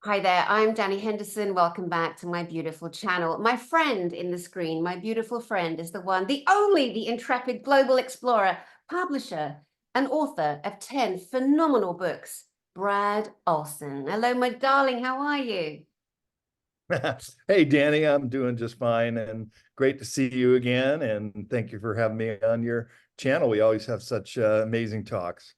Hi there, I'm Danny Henderson. Welcome back to my beautiful channel. My friend in the screen, my beautiful friend, is the one, the only, the intrepid global explorer, publisher, and author of 10 phenomenal books, Brad Olsen. Hello, my darling, how are you? Hey, Danny, I'm doing just fine and great to see you again. And thank you for having me on your channel. We always have such amazing talks.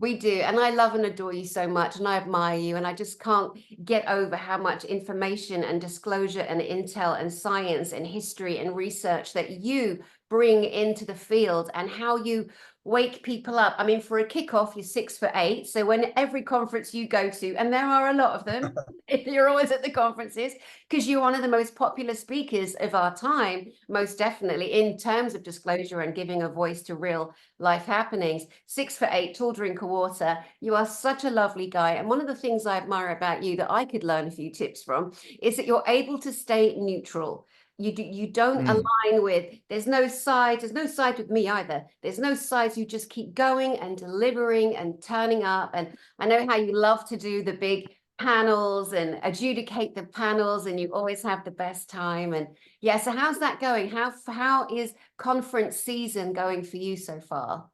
We do, and I love and adore you so much, and I admire you, and I just can't get over how much information and disclosure and intel and science and history and research that you bring into the field and how you wake people up. I mean, for a kickoff, you're 6'8", so when every conference you go to, and there are a lot of them, you're always at the conferences because you're one of the most popular speakers of our time, most definitely, in terms of disclosure and giving a voice to real life happenings. 6'8", tall drink of water. You are such a lovely guy. And one of the things I admire about you that I could learn a few tips from is that you're able to stay neutral. You don't Mm. align with, there's no side with me either. There's no sides, you just keep going and delivering and turning up. And I know how you love to do the big panels and adjudicate the panels, and you always have the best time. And yeah, so how's that going? How is conference season going for you so far?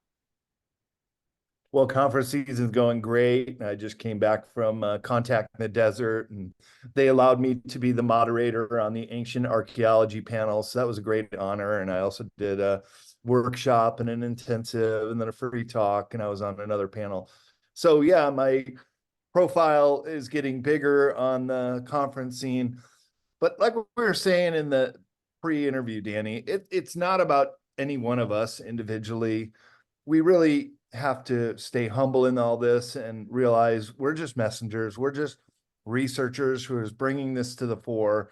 Well, conference season's going great. I just came back from Contact in the Desert, and they allowed me to be the moderator on the ancient archaeology panel. So that was a great honor. And I also did a workshop and an intensive and then a free talk, and I was on another panel. So yeah, my profile is getting bigger on the conference scene. But like we were saying in the pre-interview, Danny, it's not about any one of us individually. We really have to stay humble in all this and realize we're just messengers. We're just researchers who is bringing this to the fore,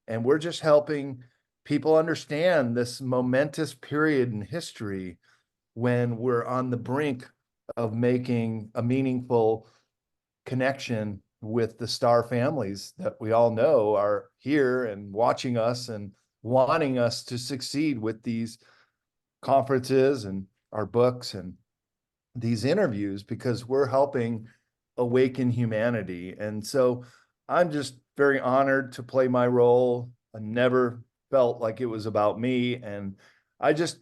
and we're just helping people understand this momentous period in history when we're on the brink of making a meaningful connection with the star families that we all know are here and watching us and wanting us to succeed with these conferences and our books and these interviews because we're helping awaken humanity. And so I'm just very honored to play my role. I never felt like it was about me. And I just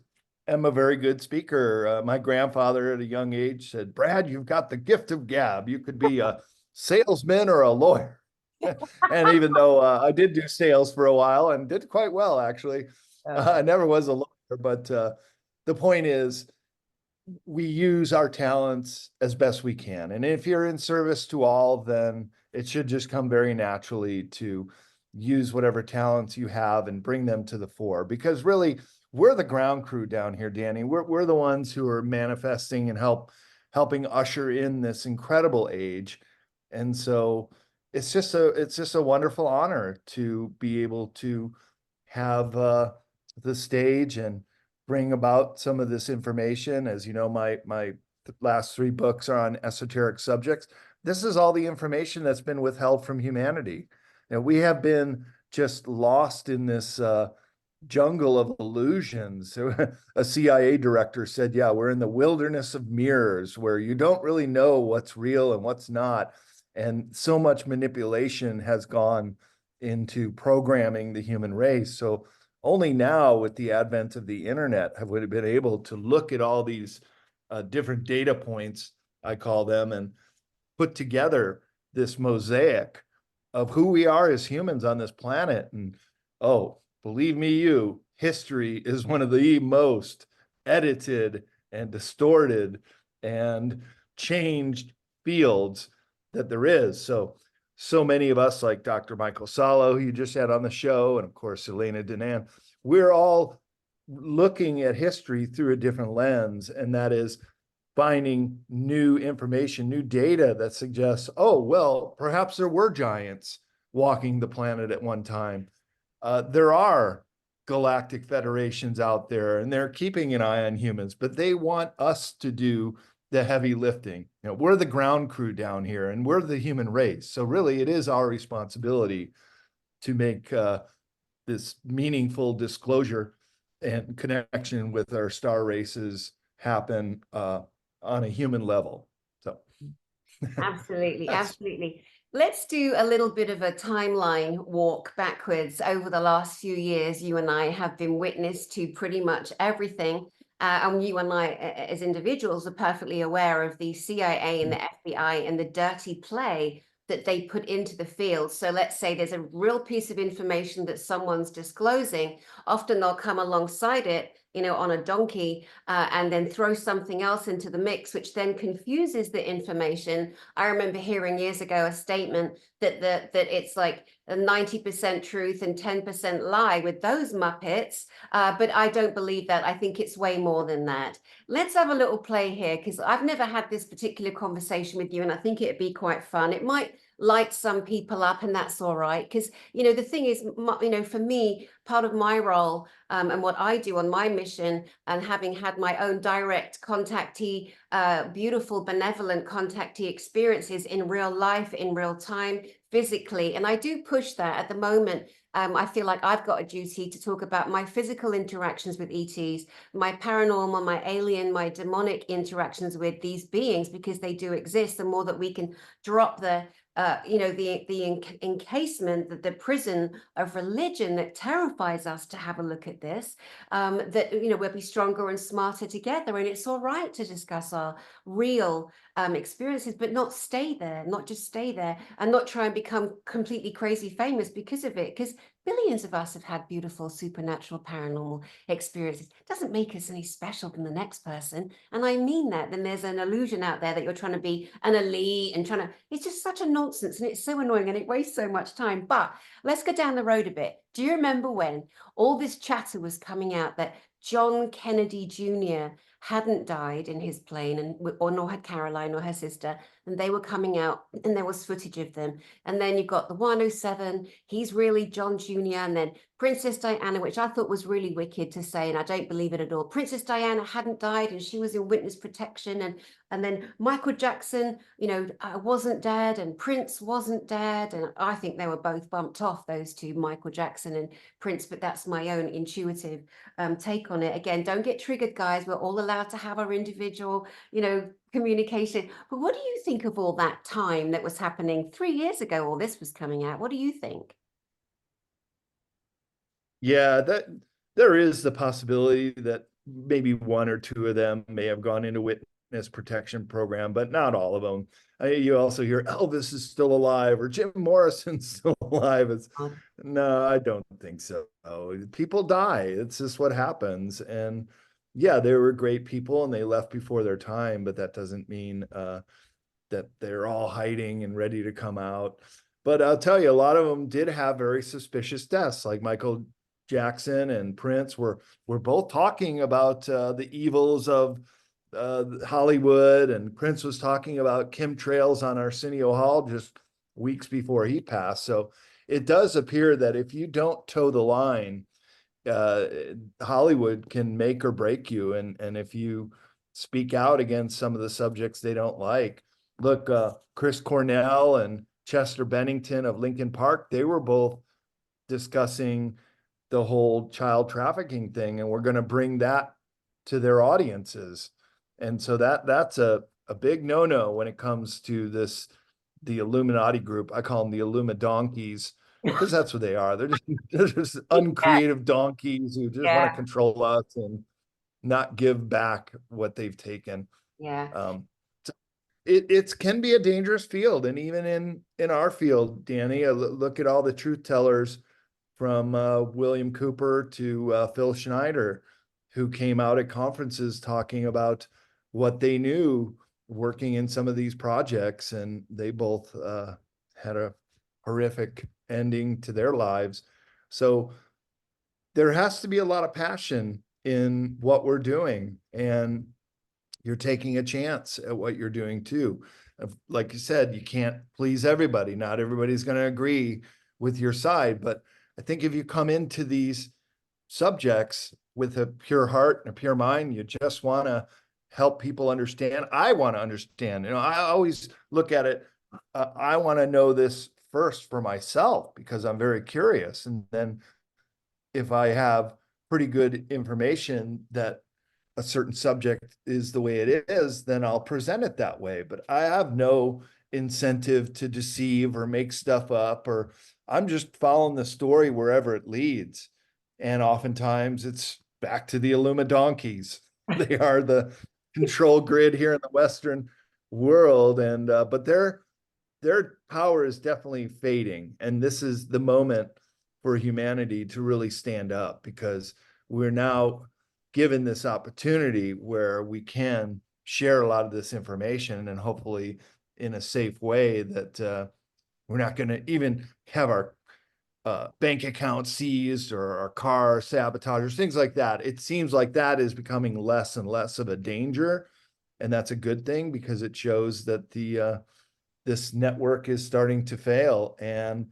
am a very good speaker. My grandfather at a young age said, Brad, you've got the gift of gab. You could be a salesman or a lawyer. And even though I did do sales for a while and did quite well, actually, I never was a lawyer. But the point is, we use our talents as best we can. And if you're in service to all, then it should just come very naturally to use whatever talents you have and bring them to the fore. Because really, we're the ground crew down here, Danny. We're the ones who are manifesting and helping usher in this incredible age. And so it's just a wonderful honor to be able to have the stage and bring about some of this information. As you know, my last three books are on esoteric subjects. This is all the information that's been withheld from humanity. And we have been just lost in this jungle of illusions. A CIA director said, yeah, we're in the wilderness of mirrors where you don't really know what's real and what's not. And so much manipulation has gone into programming the human race. So only now, with the advent of the internet, have we been able to look at all these different data points, I call them, and put together this mosaic of who we are as humans on this planet. And oh, believe me, history is one of the most edited and distorted and changed fields that there is. So many of us, like Dr. Michael Salo, who you just had on the show, and of course, Elena Danan, we're all looking at history through a different lens, and that is finding new information, new data that suggests, oh, well, perhaps there were giants walking the planet at one time. There are galactic federations out there, and they're keeping an eye on humans, but they want us to do the heavy lifting. We're the ground crew down here, and we're the human race. So really, it is our responsibility to make this meaningful disclosure and connection with our star races happen on a human level. So Absolutely, That's absolutely. Let's do a little bit of a timeline walk backwards. Over the last few years, you and I have been witness to pretty much everything. And you and I, as individuals, are perfectly aware of the CIA and the FBI and the dirty play that they put into the field. So let's say there's a real piece of information that someone's disclosing. Often they'll come alongside it, on a donkey, and then throw something else into the mix, which then confuses the information. I remember hearing years ago a statement that it's like a 90% truth and 10% lie with those Muppets. But I don't believe that. I think it's way more than that. Let's have a little play here, because I've never had this particular conversation with you, and I think it'd be quite fun. It might light some people up, and that's all right. Because, the thing is, for me, part of my role, and what I do on my mission, and having had my own direct contactee, beautiful, benevolent contactee experiences in real life, in real time, physically. And I do push that at the moment. I feel like I've got a duty to talk about my physical interactions with ETs, my paranormal, my alien, my demonic interactions with these beings, because they do exist. The more that we can drop the encasement, the prison of religion that terrifies us to have a look at this, that we'll be stronger and smarter together. And it's all right to discuss our real experiences, but not just stay there, and not try and become completely crazy famous because of it. Because billions of us have had beautiful supernatural paranormal experiences. It doesn't make us any special than the next person. And I mean that. Then there's an illusion out there that you're trying to be an elite and it's just such a nonsense, and it's so annoying, and it wastes so much time. But let's go down the road a bit. Do you remember when all this chatter was coming out that John Kennedy Jr. hadn't died in his plane, or nor had Caroline or her sister, and they were coming out, and there was footage of them. And then you got the 107, he's really John Jr., and then Princess Diana, which I thought was really wicked to say, and I don't believe it at all. Princess Diana hadn't died, and she was in witness protection, and then Michael Jackson, wasn't dead, and Prince wasn't dead. And I think they were both bumped off, those two, Michael Jackson and Prince, but that's my own intuitive take on it. Again, don't get triggered, guys. We're all allowed to have our individual, communication. But what do you think of all that time that was happening 3 years ago? All this was coming out. What do you think? Yeah, that there is the possibility that maybe one or two of them may have gone into witness protection program, but not all of them. You also hear Elvis is still alive or Jim Morrison's still alive. No, I don't think so. People die. It's just what happens. And yeah, they were great people and they left before their time, but that doesn't mean that they're all hiding and ready to come out. But I'll tell you, a lot of them did have very suspicious deaths, like Michael Jackson and Prince were both talking about the evils of Hollywood, and Prince was talking about chemtrails on Arsenio Hall just weeks before he passed. So it does appear that if you don't toe the line, Hollywood can make or break you. And if you speak out against some of the subjects they don't like, look, Chris Cornell and Chester Bennington of Lincoln Park, they were both discussing the whole child trafficking thing, and we're going to bring that to their audiences. And so that's a big no-no when it comes to the Illuminati group. I call them the Illumidonkeys, because that's what they are. They're just Yeah, uncreative donkeys who just want to yeah, control us and not give back what they've taken. yeah. So it can be a dangerous field, and even in our field, Danny, look at all the truth tellers from William Cooper to Phil Schneider, who came out at conferences talking about what they knew working in some of these projects, and they both had a horrific ending to their lives. So there has to be a lot of passion in what we're doing, and you're taking a chance at what you're doing too. Like you said, you can't please everybody. Not everybody's going to agree with your side, but I think if you come into these subjects with a pure heart and a pure mind, you just want to help people understand. I want to understand. I always look at it. I want to know this first for myself because I'm very curious. And then if I have pretty good information that a certain subject is the way it is, then I'll present it that way. But I have no incentive to deceive or make stuff up, or I'm just following the story wherever it leads. And oftentimes it's back to the Illuma donkeys. They are the control grid here in the Western world. And but their power is definitely fading. And this is the moment for humanity to really stand up, because we're now given this opportunity where we can share a lot of this information, and hopefully in a safe way that we're not going to even have our bank account seized or our car sabotaged, things like that. It seems like that is becoming less and less of a danger. And that's a good thing, because it shows that this network is starting to fail. And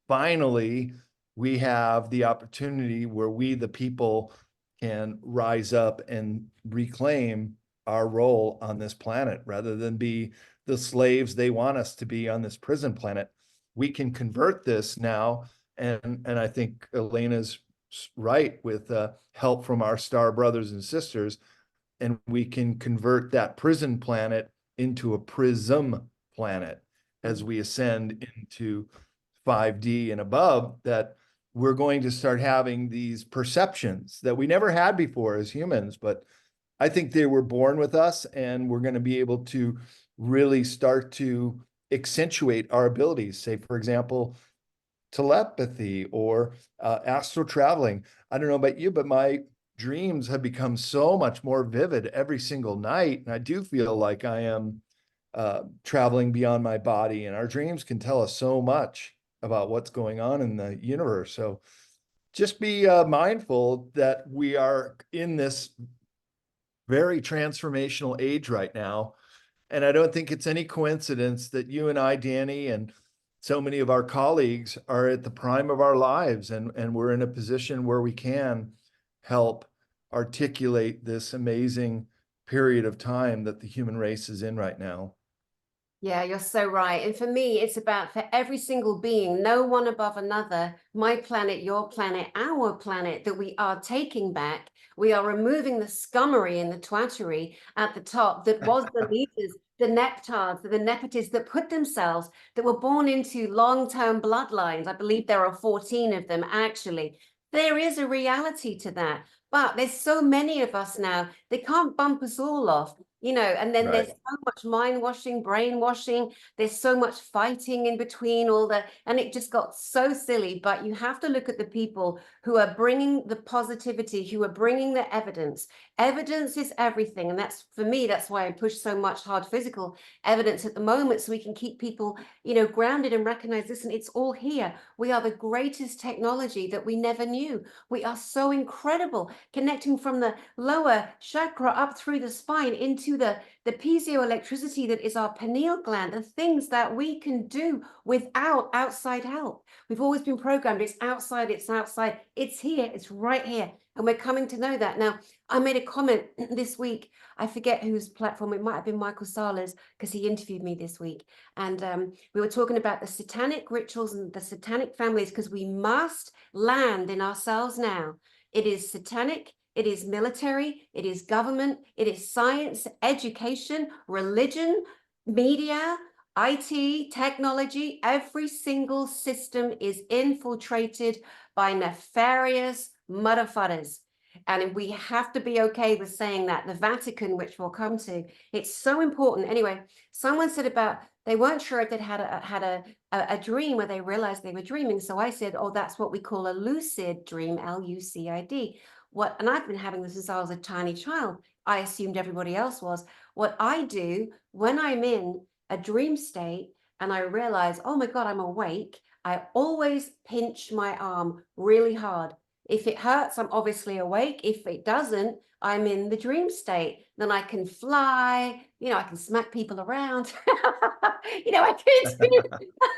finally, we have the opportunity where we, the people, can rise up and reclaim our role on this planet rather than be the slaves they want us to be on this prison planet. We can convert this now. And I think Elena's right, with help from our star brothers and sisters, and we can convert that prison planet into a prism planet as we ascend into 5D and above, that we're going to start having these perceptions that we never had before as humans. But I think they were born with us, and we're going to be able to really start to accentuate our abilities. Say, for example, telepathy or astral traveling. I don't know about you, but my dreams have become so much more vivid every single night. And I do feel like I am traveling beyond my body, and our dreams can tell us so much about what's going on in the universe. So just be mindful that we are in this very transformational age right now. And I don't think it's any coincidence that you and I, Danny, and so many of our colleagues are at the prime of our lives, and we're in a position where we can help articulate this amazing period of time that the human race is in right now. Yeah, you're so right. And for me, it's about, for every single being, no one above another, my planet, your planet, our planet, that we are taking back. We are removing the scummery and the twattery at the top that was the leaders, the nectars, the nepotists that put themselves, that were born into long-term bloodlines. I believe there are 14 of them, actually. There is a reality to that. But there's so many of us now, they can't bump us all off. And then there's so much mind washing, brainwashing. There's so much fighting in between all the, and it just got so silly. But you have to look at the people who are bringing the positivity, who are bringing the evidence. Evidence is everything. And that's, for me, that's why I push so much hard physical evidence at the moment, so we can keep people, grounded and recognize, listen, it's all here. We are the greatest technology that we never knew. We are so incredible, connecting from the lower chakra up through the spine into the piezoelectricity that is our pineal gland, the things that we can do without outside help. We've always been programmed, it's outside, it's here, it's right here. And we're coming to know that. Now, I made a comment this week, I forget whose platform, it might have been Michael Sala's, because he interviewed me this week. And we were talking about the satanic rituals and the satanic families, because we must land in ourselves now. It is satanic, it is military, it is government, it is science, education, religion, media, IT, technology. Every single system is infiltrated by nefarious motherfuckers. And we have to be okay with saying that. The Vatican, which we'll come to, it's so important. Anyway, someone said about, they weren't sure if they'd had a dream where they realized they were dreaming. So I said, oh, that's what we call a lucid dream, LUCID. And I've been having this since I was a tiny child. I assumed everybody else was. What I do when I'm in a dream state and I realize, oh my God, I'm awake, I always pinch my arm really hard. If it hurts, I'm obviously awake. If it doesn't, I'm in the dream state. Then I can fly, I can smack people around. I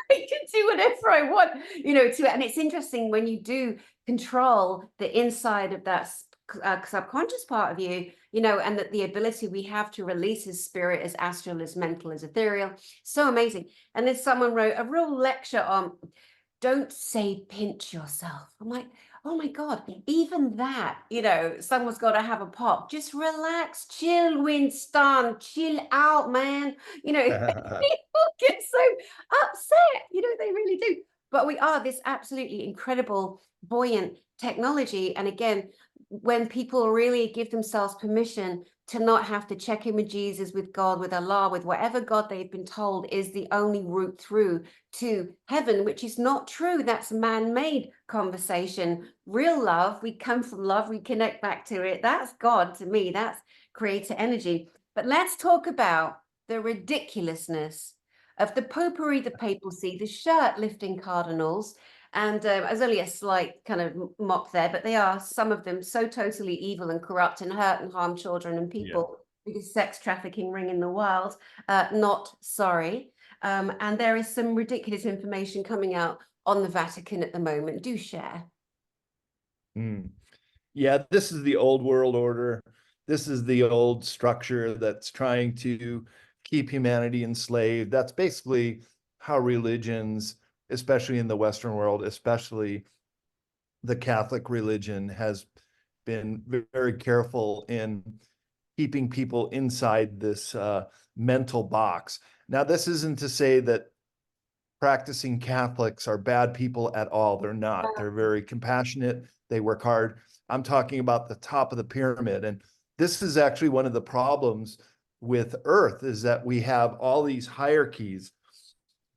can do whatever I want, and it's interesting when you do control the inside of that subconscious part of you, and that the ability we have to release as spirit, as astral, as mental, as ethereal. So amazing. And then someone wrote a real lecture on, don't say pinch yourself. I'm like, oh my God, even that, someone's got to have a pop. Just relax, chill, Winston, chill out, man. People get so upset, they really do. But we are this absolutely incredible, buoyant technology. And again, when people really give themselves permission to not have to check in with Jesus, with God, with Allah, with whatever God they've been told is the only route through to heaven, which is not true. That's man-made conversation. Real love, we come from love, we connect back to it. That's God to me. That's creator energy. But let's talk about the ridiculousness of the popery, the papacy, the shirt lifting cardinals. And there's only a slight kind of mock there, but they are, some of them, so totally evil and corrupt and hurt and harm children and people. Because sex trafficking ring in the wild. Not sorry. And there is some ridiculous information coming out on the Vatican at the moment. Do share. Yeah, this is the old world order. This is the old structure that's trying to keep humanity enslaved. That's basically how religions, especially in the Western world, especially the Catholic religion, has been very careful in keeping people inside this mental box. Now, this isn't to say that practicing Catholics are bad people at all. They're not. They're very compassionate. They work hard. I'm talking about the top of the pyramid. And this is actually one of the problems with Earth, is that we have all these hierarchies.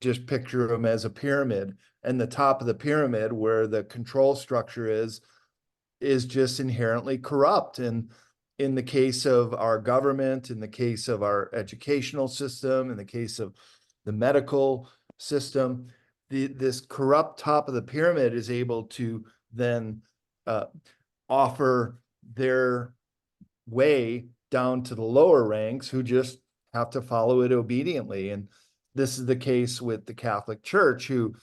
Just picture them as a pyramid. And the top of the pyramid, where the control structure is just inherently corrupt. And in the case of our government, in the case of our educational system, in the case of the medical system, this corrupt top of the pyramid is able to then offer their way down to the lower ranks, who just have to follow it obediently. And this is the case with the Catholic Church, who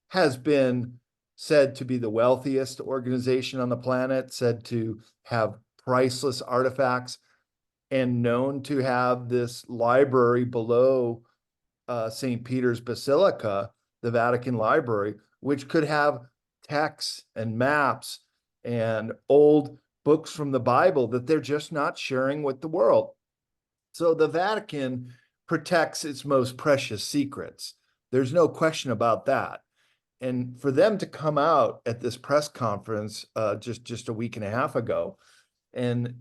has been said to be the wealthiest organization on the planet, said to have priceless artifacts, and known to have this library below St. Peter's Basilica, the Vatican Library, which could have texts and maps and old books from the Bible that they're just not sharing with the world. So the Vatican protects its most precious secrets. There's no question about that. And for them to come out at this press conference just a week and a half ago, and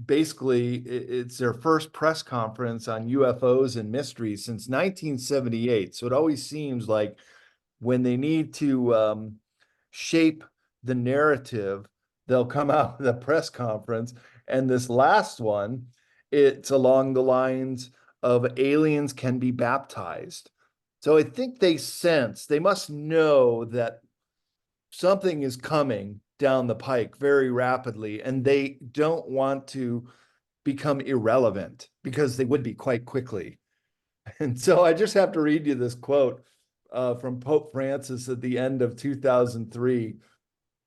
basically it's their first press conference on UFOs and mysteries since 1978. So it always seems like when they need to shape the narrative, they'll come out with a press conference. And this last one, it's along the lines of aliens can be baptized. So I think they must know that something is coming down the pike very rapidly, and they don't want to become irrelevant, because they would be quite quickly. And so I just have to read you this quote from Pope Francis at the end of 2003.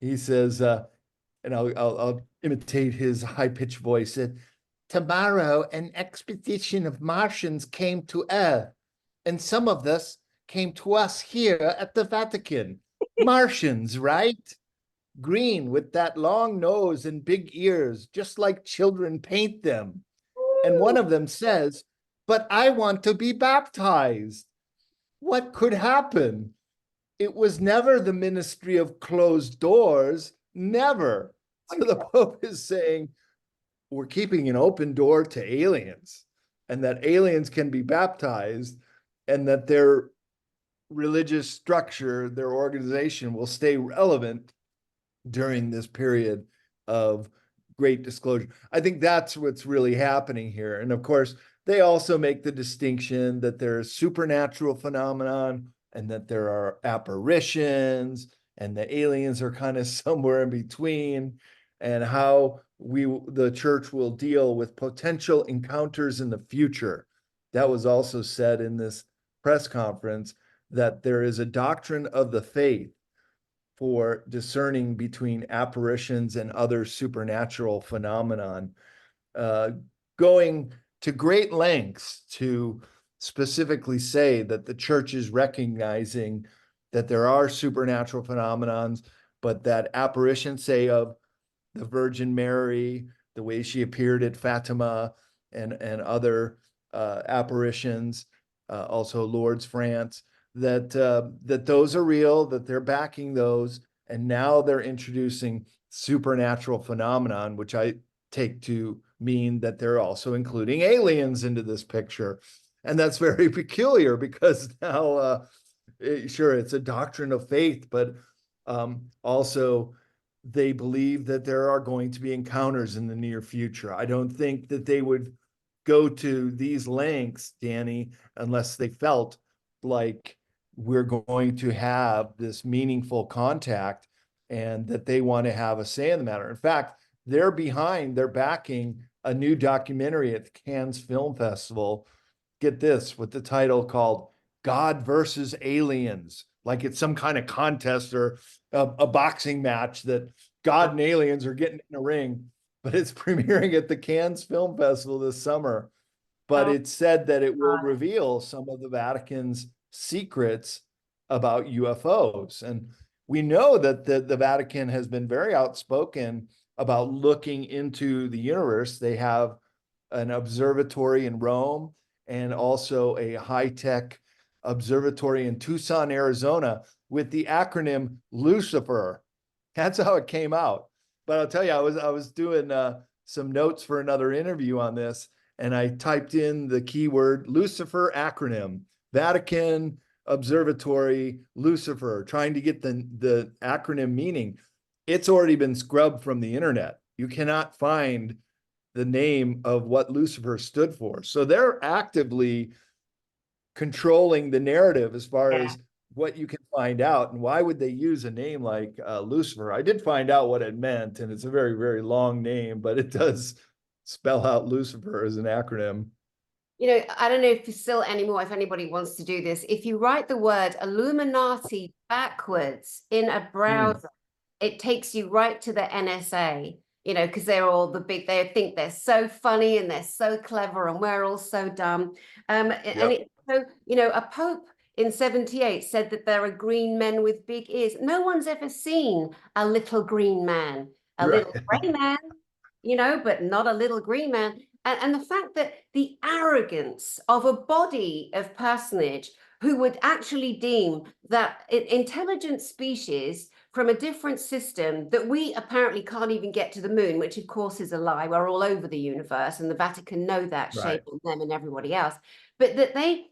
He says, and I'll imitate his high-pitched voice, that tomorrow an expedition of Martians came to Earth, and some of this came to us here at the Vatican. Martians, right? Green with that long nose and big ears, just like children paint them. And one of them says, "But I want to be baptized." What could happen? It was never the ministry of closed doors, never. So the Pope is saying, we're keeping an open door to aliens, and that aliens can be baptized, and that their religious structure, their organization, will stay relevant during this period of great disclosure. I think that's what's really happening here. And of course, they also make the distinction that there's supernatural phenomenon and that there are apparitions, and the aliens are kind of somewhere in between, and how the church will deal with potential encounters in the future. That was also said in this press conference, that there is a doctrine of the faith for discerning between apparitions and other supernatural phenomenon, going to great lengths to specifically say that the church is recognizing that there are supernatural phenomenons, but that apparition, say, of the Virgin Mary, the way she appeared at Fatima, and other apparitions, also Lourdes, France, that that those are real, that they're backing those, and now they're introducing supernatural phenomenon, which I take to mean that they're also including aliens into this picture. And that's very peculiar because now, sure, it's a doctrine of faith, but also they believe that there are going to be encounters in the near future. I don't think that they would go to these lengths, Danny, unless they felt like we're going to have this meaningful contact and that they want to have a say in the matter. In fact, they're backing a new documentary at the Cannes Film Festival. Get this, with the title called God versus Aliens, like it's some kind of contest or a boxing match that God and aliens are getting in a ring, but it's premiering at the Cannes Film Festival this summer. But Oh, it's said that it will God. reveal some of the Vatican's secrets about UFOs. And we know that the Vatican has been very outspoken about looking into the universe. They have an observatory in Rome and also a high-tech observatory in Tucson, Arizona, with the acronym Lucifer. That's how it came out. But I'll tell you, I was doing some notes for another interview on this, and I typed in the keyword Lucifer Vatican Observatory Lucifer, trying to get the acronym meaning. It's already been scrubbed from the internet. You cannot find the name of what Lucifer stood for. So they're actively controlling the narrative as far Yeah. as what you can find out. And why would they use a name like Lucifer? I did find out what it meant, and it's a very, very long name, but it does spell out Lucifer as an acronym. You know, I don't know if you still anymore, if anybody wants to do this. If you write the word Illuminati backwards in a Hmm. browser, it takes you right to the NSA, you know, because they're all the big, they think they're so funny and they're so clever and we're all so dumb. And Yep. it, so, you know, a pope in 78 said that there are green men with big ears. No one's ever seen a little green man, a little Right. gray man, you know, but not a little green man. And the fact that the arrogance of a body of personage who would actually deem that intelligent species from a different system, that we apparently can't even get to the moon, which of course is a lie. We're all over the universe, and the Vatican know that, Right. shaming them and everybody else. But that they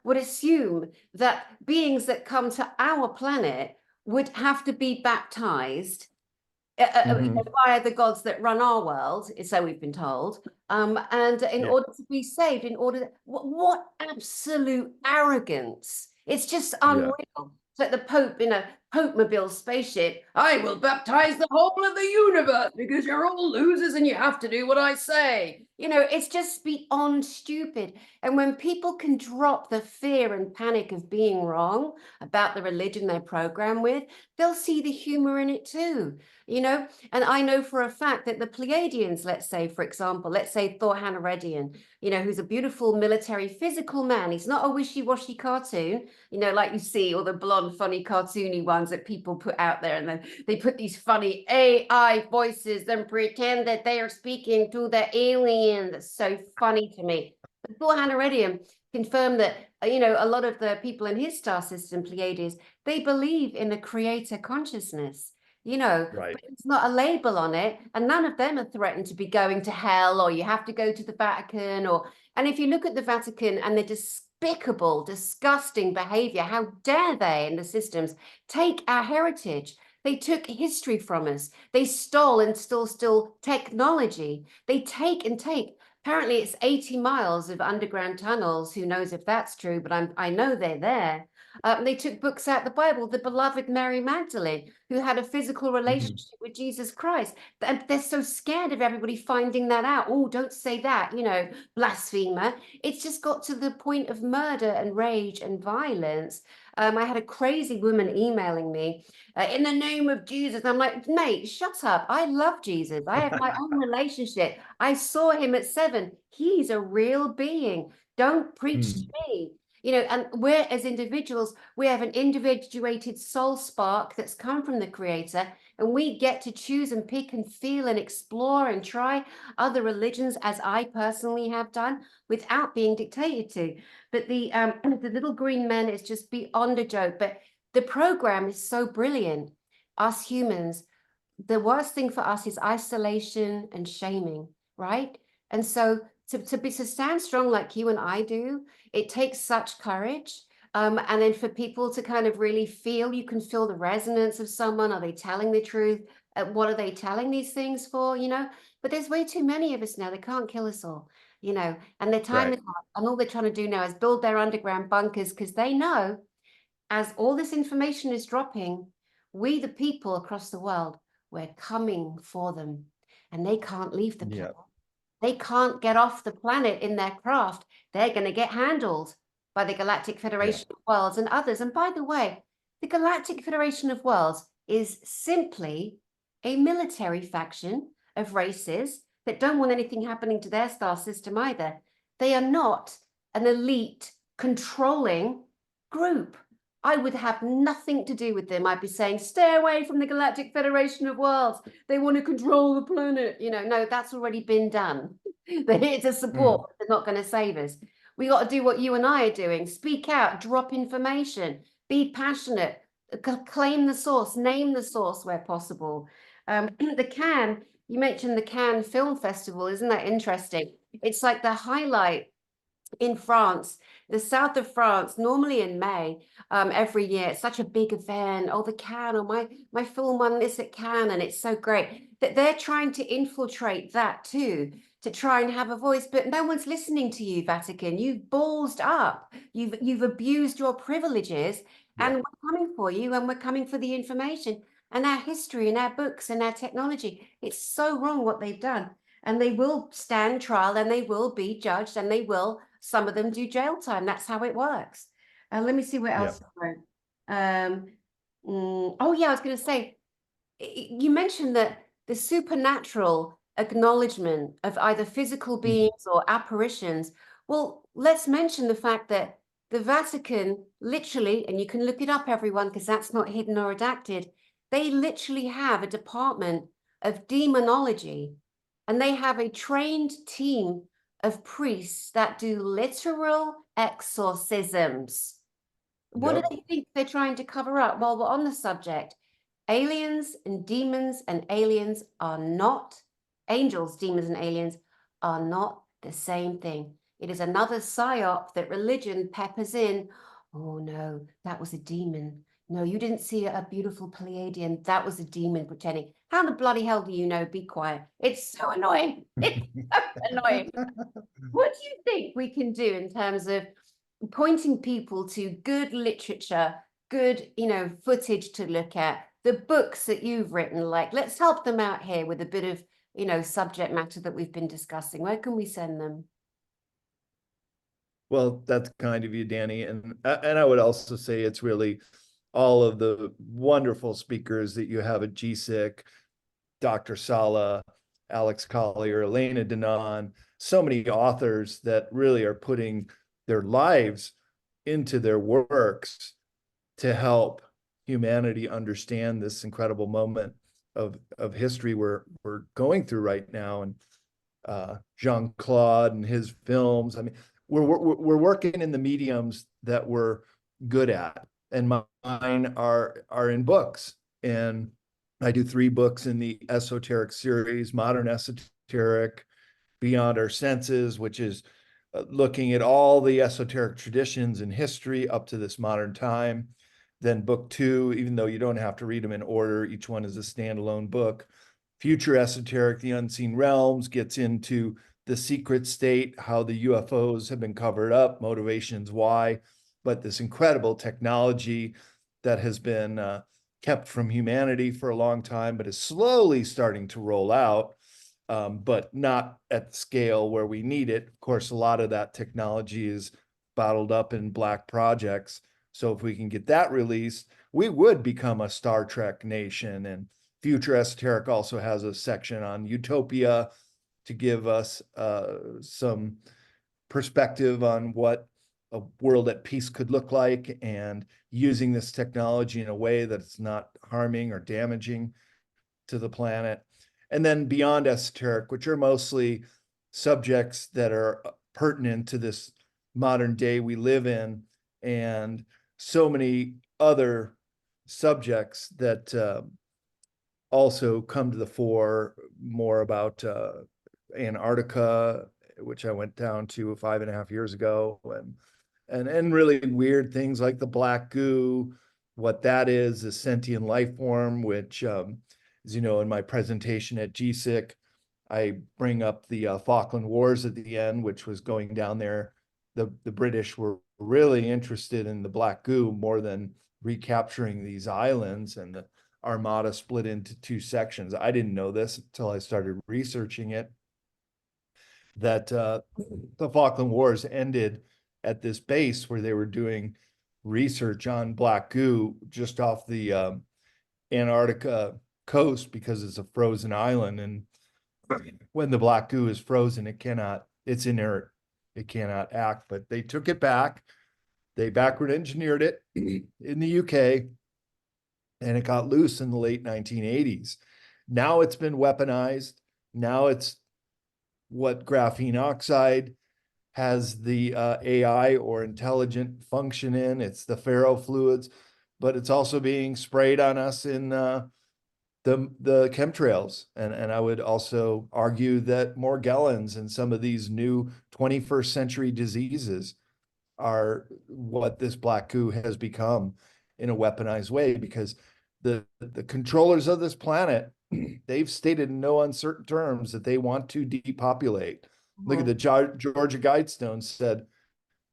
would assume that beings that come to our planet would have to be baptized Mm-hmm. via the gods that run our world, so we've been told. And in Yeah. order to be saved, in order, what absolute arrogance! It's just Yeah. unreal. It's like the Pope in a Pope-mobile spaceship. I will baptize the whole of the universe because you're all losers and you have to do what I say. You know, it's just beyond stupid. And when people can drop the fear and panic of being wrong about the religion they're programmed with, they'll see the humor in it too. You know, and I know for a fact that the Pleiadians, let's say, for example, let's say Thor Hanaredian, you know, who's a beautiful military physical man. He's not a wishy-washy cartoon, you know, like you see all the blonde, funny, cartoony ones that people put out there. And then they put these funny AI voices and pretend that they are speaking to the alien. That's so funny to me. But Thor Hanaredian confirmed that, you know, a lot of the people in his star system, Pleiades, they believe in a creator consciousness. You know, Right. but it's not a label on it, and none of them are threatened to be going to hell, or you have to go to the Vatican, or and if you look at the Vatican and the despicable, disgusting behavior, how dare they in the systems take our heritage? They took history from us. They stole and still technology. They take and take. Apparently, it's 80 miles of underground tunnels. Who knows if that's true, but I know they're there. They took books out the Bible, the beloved Mary Magdalene, who had a physical Mm-hmm. relationship with Jesus Christ. And they're so scared of everybody finding that out. Oh, don't say that, you know, blasphemer. It's just got to the point of murder and rage and violence. I had a crazy woman emailing me in the name of Jesus. I'm like, mate, shut up. I love Jesus. I have my own relationship. I saw him at 7. He's a real being. Don't preach to Hmm. me. And we're, as individuals, we have an individuated soul spark that's come from the creator, and we get to choose and pick and feel and explore and try other religions, as I personally have done, without being dictated to. But the little green men is just beyond a joke. But the program is so brilliant. Us humans, the worst thing for us is isolation and shaming, right? And so to stand strong like you and I do, it takes such courage. And then for people to kind of really feel, you can feel the resonance of someone. Are they telling the truth? What are they telling these things for? But there's way too many of us now. They can't kill us all, and their time is up. And all they're trying to do now is build their underground bunkers, because they know, as all this information is dropping, we, the people across the world, we're coming for them, and they can't leave the planet. They can't get off the planet in their craft. They're going to get handled by the Galactic Federation of Worlds and others. And by the way, the Galactic Federation of Worlds is simply a military faction of races that don't want anything happening to their star system either. They are not an elite controlling group. I would have nothing to do with them. I'd be saying, stay away from the Galactic Federation of Worlds. They want to control the planet. No, that's already been done. They're here to support, but they're not going to save us. We got to do what you and I are doing. Speak out, drop information, be passionate, claim the source, name the source where possible. You mentioned the Cannes Film Festival. Isn't that interesting? It's like the highlight in France, the south of France, normally in May, every year. It's such a big event. Oh, the Cannes, or my film won this at Cannes, and it's so great that they're trying to infiltrate that too, to try and have a voice. But no one's listening to you, Vatican. You've ballsed up. You've abused your privileges, and we're coming for you, and we're coming for the information and our history and our books and our technology. It's so wrong what they've done. And they will stand trial, and they will be judged, and they will, some of them, do jail time. That's how it works. Let me see what else. Oh yeah, I was going to say, you mentioned that the supernatural acknowledgement of either physical beings or apparitions. Well, let's mention the fact that the Vatican literally, and you can look it up, everyone, because that's not hidden or redacted, they literally have a department of demonology. And they have a trained team of priests that do literal exorcisms. What do they think they're trying to cover up? While we're on the subject, aliens and demons and aliens are not, angels, demons, and aliens are not the same thing. It is another psyop that religion peppers in. Oh no, that was a demon. No, you didn't see a beautiful Pleiadian. That was a demon pretending. How the bloody hell do you know? Be quiet. It's so annoying. It's so annoying. What do you think we can do in terms of pointing people to good literature, good, footage to look at, the books that you've written? Like, let's help them out here with a bit of, subject matter that we've been discussing. Where can we send them? Well, that's kind of you, Danny. And I would also say it's really all of the wonderful speakers that you have at GSIC, Dr. Sala, Alex Collier, Elena Denon, so many authors that really are putting their lives into their works to help humanity understand this incredible moment of history we're going through right now. And Jean-Claude and his films. I mean, we're working in the mediums that we're good at, and mine are in books. And I do 3 books in the esoteric series: Modern Esoteric, Beyond Our Senses, which is looking at all the esoteric traditions in history up to this modern time. Then book 2, even though you don't have to read them in order, each one is a standalone book. Future Esoteric, The Unseen Realms, gets into the secret state, how the UFOs have been covered up, motivations why, but this incredible technology that has been kept from humanity for a long time, but is slowly starting to roll out, but not at the scale where we need it. Of course, a lot of that technology is bottled up in black projects. So if we can get that released, we would become a Star Trek nation. And Future Esoteric also has a section on utopia to give us some perspective on what a world at peace could look like, and using this technology in a way that it's not harming or damaging to the planet. And then beyond esoteric, which are mostly subjects that are pertinent to this modern day we live in, and so many other subjects that also come to the fore, more about Antarctica, which I went down to 5.5 years ago, and really weird things like the black goo, what that is, a sentient life form, which, as you know, in my presentation at GSIC, I bring up the Falkland Wars at the end, which was going down there. The British were really interested in the black goo more than recapturing these islands, and the Armada split into two sections. I didn't know this until I started researching it, that the Falkland Wars ended at this base where they were doing research on black goo just off the Antarctica coast, because it's a frozen island. And when the black goo is frozen, it's inert. It cannot act. But they took it back. They backward engineered it in the UK, and it got loose in the late 1980s. Now it's been weaponized. Now it's what graphene oxide has the AI or intelligent function in. It's the ferrofluids, but it's also being sprayed on us in the chemtrails. And I would also argue that Morgellons and some of these new 21st century diseases are what this black goo has become in a weaponized way, because the controllers of this planet, they've stated in no uncertain terms that they want to depopulate. Look at the Georgia Guidestone said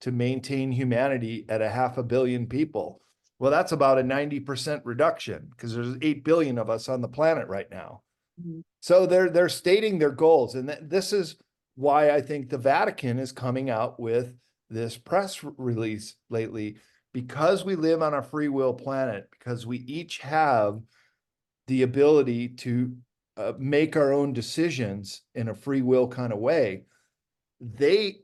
to maintain humanity at 500 million people. Well, that's about a 90% reduction, because there's 8 billion of us on the planet right now. Mhm. So they're stating their goals. And this is why I think the Vatican is coming out with this press release lately, because we live on a free will planet, because we each have the ability to make our own decisions in a free will kind of way. They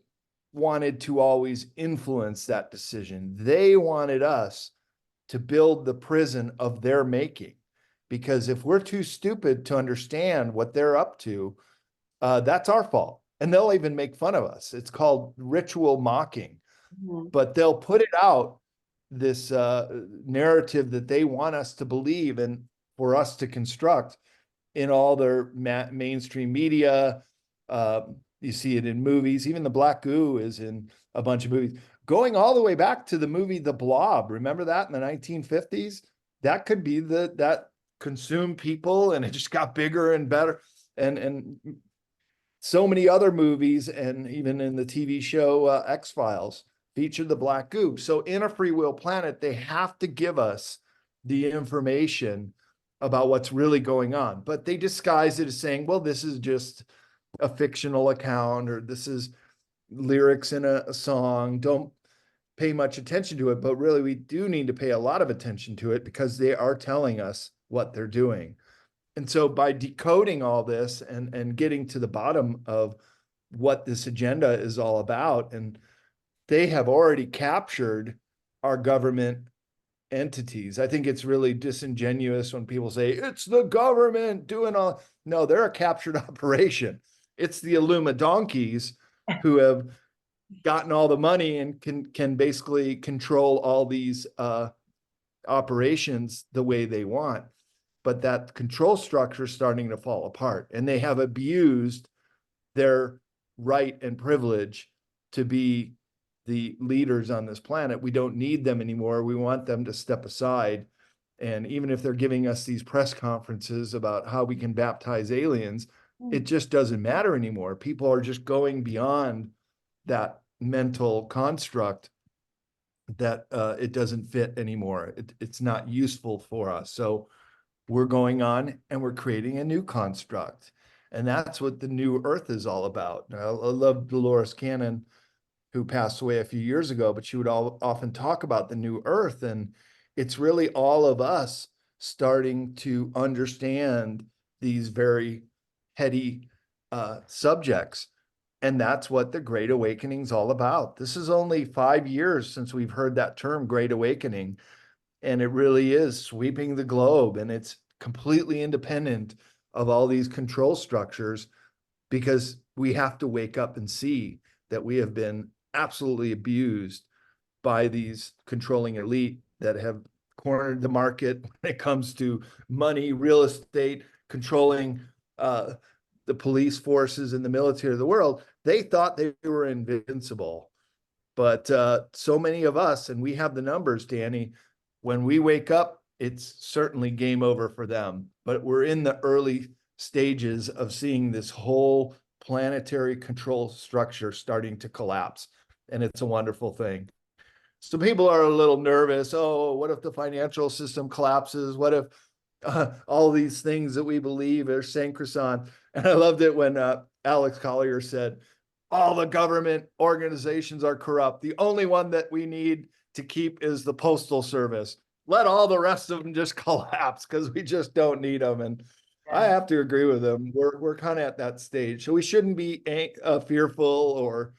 wanted to always influence that decision. They wanted us to build the prison of their making, because if we're too stupid to understand what they're up to, that's our fault. And they'll even make fun of us. It's called ritual mocking. Mhm. But they'll put it out, this narrative that they want us to believe and for us to construct in all their mainstream media. You see it in movies. Even the black goo is in a bunch of movies, going all the way back to the movie The Blob. Remember that in the 1950s? That could be that consumed people, and it just got bigger and better. And so many other movies, and even in the TV show X-Files, featured the black goo. So in a free will planet, they have to give us the information about what's really going on. But they disguise it as saying, well, this is just a fictional account, or this is lyrics in a song. Don't pay much attention to it. But really, we do need to pay a lot of attention to it, because they are telling us what they're doing. And so by decoding all this and getting to the bottom of what this agenda is all about, and they have already captured our government entities. I think it's really disingenuous when people say it's the government doing all. No, they're a captured operation. It's the Illuma donkeys who have gotten all the money and can basically control all these operations the way they want. But that control structure is starting to fall apart, and they have abused their right and privilege to be the leaders on this planet. We don't need them anymore. We want them to step aside. And even if they're giving us these press conferences about how we can baptize aliens, it just doesn't matter anymore. People are just going beyond that mental construct, that it doesn't fit anymore. It's not useful for us. So we're going on and we're creating a new construct. And that's what the new Earth is all about. I love Dolores Cannon, who passed away a few years ago, but she would often talk about the new Earth. And it's really all of us starting to understand these very heady subjects. And that's what the Great Awakening is all about. This is only 5 years since we've heard that term, Great Awakening. And it really is sweeping the globe, and it's completely independent of all these control structures, because we have to wake up and see that we have been absolutely abused by these controlling elite that have cornered the market when it comes to money, real estate, controlling the police forces and the military of the world. They thought they were invincible. But so many of us, and we have the numbers, Danny, when we wake up, it's certainly game over for them. But we're in the early stages of seeing this whole planetary control structure starting to collapse. And it's a wonderful thing. So people are a little nervous. Oh, what if the financial system collapses? What if all these things that we believe are sacrosanct? And I loved it when Alex Collier said, all the government organizations are corrupt. The only one that we need to keep is the Postal Service. Let all the rest of them just collapse because we just don't need them. And I have to agree with them. We're kind of at that stage. So we shouldn't be fearful or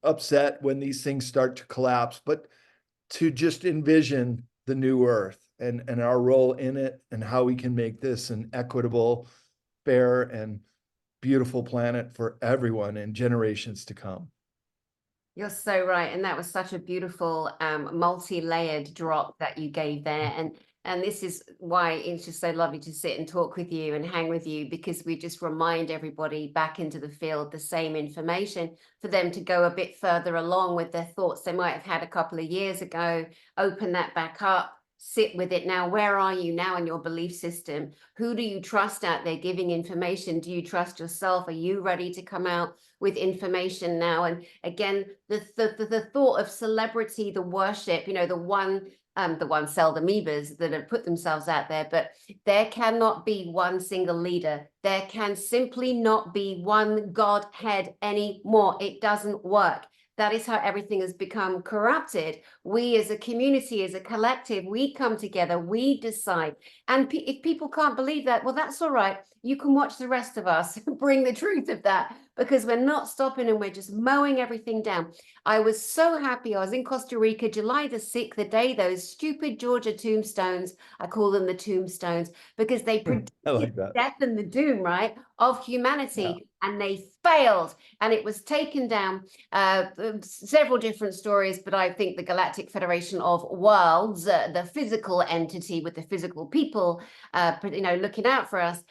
upset when these things start to collapse, but to just envision the new earth and our role in it and how we can make this an equitable, fair, and beautiful planet for everyone and generations to come. You're so right. And that was such a beautiful multi-layered drop that you gave there. And this is why it's just so lovely to sit and talk with you and hang with you, because we just remind everybody back into the field the same information for them to go a bit further along with their thoughts they might have had a couple of years ago, open that back up, sit with it now. Where are you now in your belief system? Who do you trust out there giving information? Do you trust yourself? Are you ready to come out with information now? And again, the thought of celebrity, the worship, you know, the one celled amoebas that have put themselves out there, but there cannot be one single leader. There can simply not be one Godhead anymore. It doesn't work. That is how everything has become corrupted. We as a community, as a collective, we come together, we decide. And if people can't believe that, well, that's all right. You can watch the rest of us bring the truth of that, because we're not stopping and we're just mowing everything down. I was so happy. I was in Costa Rica, July the 6th, the day those stupid Georgia tombstones, I call them the tombstones, because they predicted like that. death and the doom, right, of humanity. Yeah. And they failed, and it was taken down. Several different stories, but I think the Galactic Federation of Worlds, the physical entity with the physical people, you know, looking out for us,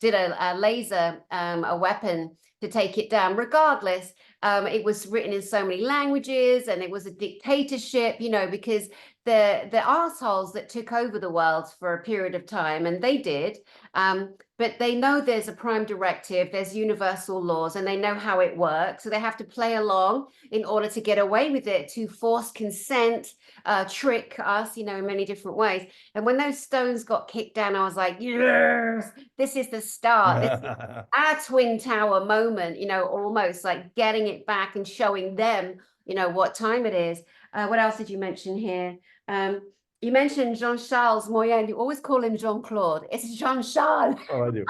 did a laser, a weapon to take it down. Regardless, it was written in so many languages, and it was a dictatorship, you know, because the assholes that took over the world for a period of time, and they did, but they know there's a prime directive, there's universal laws, and they know how it works. So they have to play along in order to get away with it, to force consent, trick us, you know, in many different ways. And when those stones got kicked down, I was like, yes, this is the start. This is our Twin Tower moment, you know, almost like getting it back and showing them, you know, what time it is. What else did you mention here? You mentioned Jean-Charles Moyen. You always call him Jean-Claude. It's Jean-Charles. Oh, I do.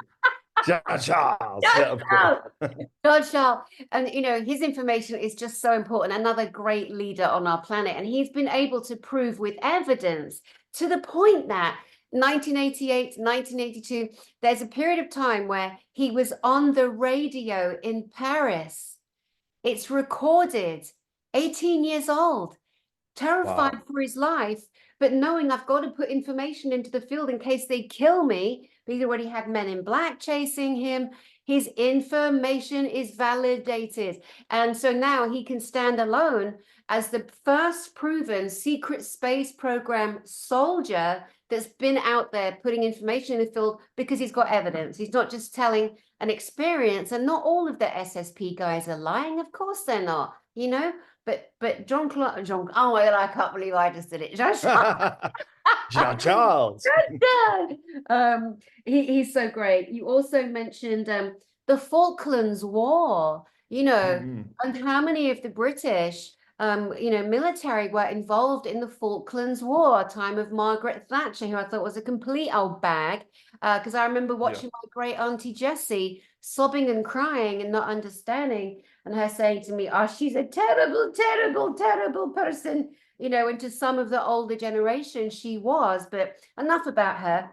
Jean-Charles. Yeah, of course. Jean-Charles. And, you know, his information is just so important. Another great leader on our planet. And he's been able to prove with evidence, to the point that 1988, 1982, there's a period of time where he was on the radio in Paris. It's recorded, 18 years old, terrified for his life, but knowing I've got to put information into the field in case they kill me. But he's already had men in black chasing him. His information is validated. And so now he can stand alone as the first proven secret space program soldier that's been out there putting information in the field, because he's got evidence. He's not just telling an experience. And not all of the SSP guys are lying. Of course they're not, you know. But Jean-Claude, oh my God, I can't believe I just did it. Jean-Charles. He's so great. You also mentioned the Falklands War, you know, and how many of the British, you know, military were involved in the Falklands War, time of Margaret Thatcher, who I thought was a complete old bag, because I remember watching my great auntie Jessie sobbing and crying and not understanding, and her saying to me, oh, she's a terrible, terrible, terrible person, you know, and to some of the older generation she was. But enough about her.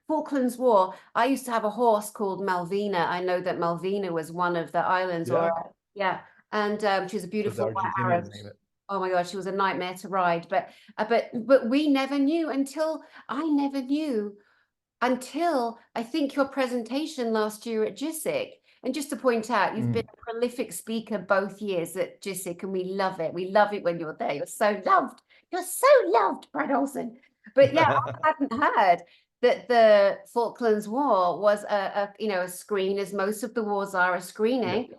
Falklands War, I used to have a horse called Malvina. I know that Malvina was one of the islands, or Yeah, yeah, and she was a those beautiful white Arab. Argentinians name it. Oh my God, she was a nightmare to ride. But we never knew until I never knew until I think your presentation last year at GISIC. And just to point out, you've been a prolific speaker both years at GISIC, and we love it. We love it when you're there. You're so loved. You're so loved, Brad Olsen. But yeah, I hadn't heard that the Falklands War was a screen, as most of the wars are, a screening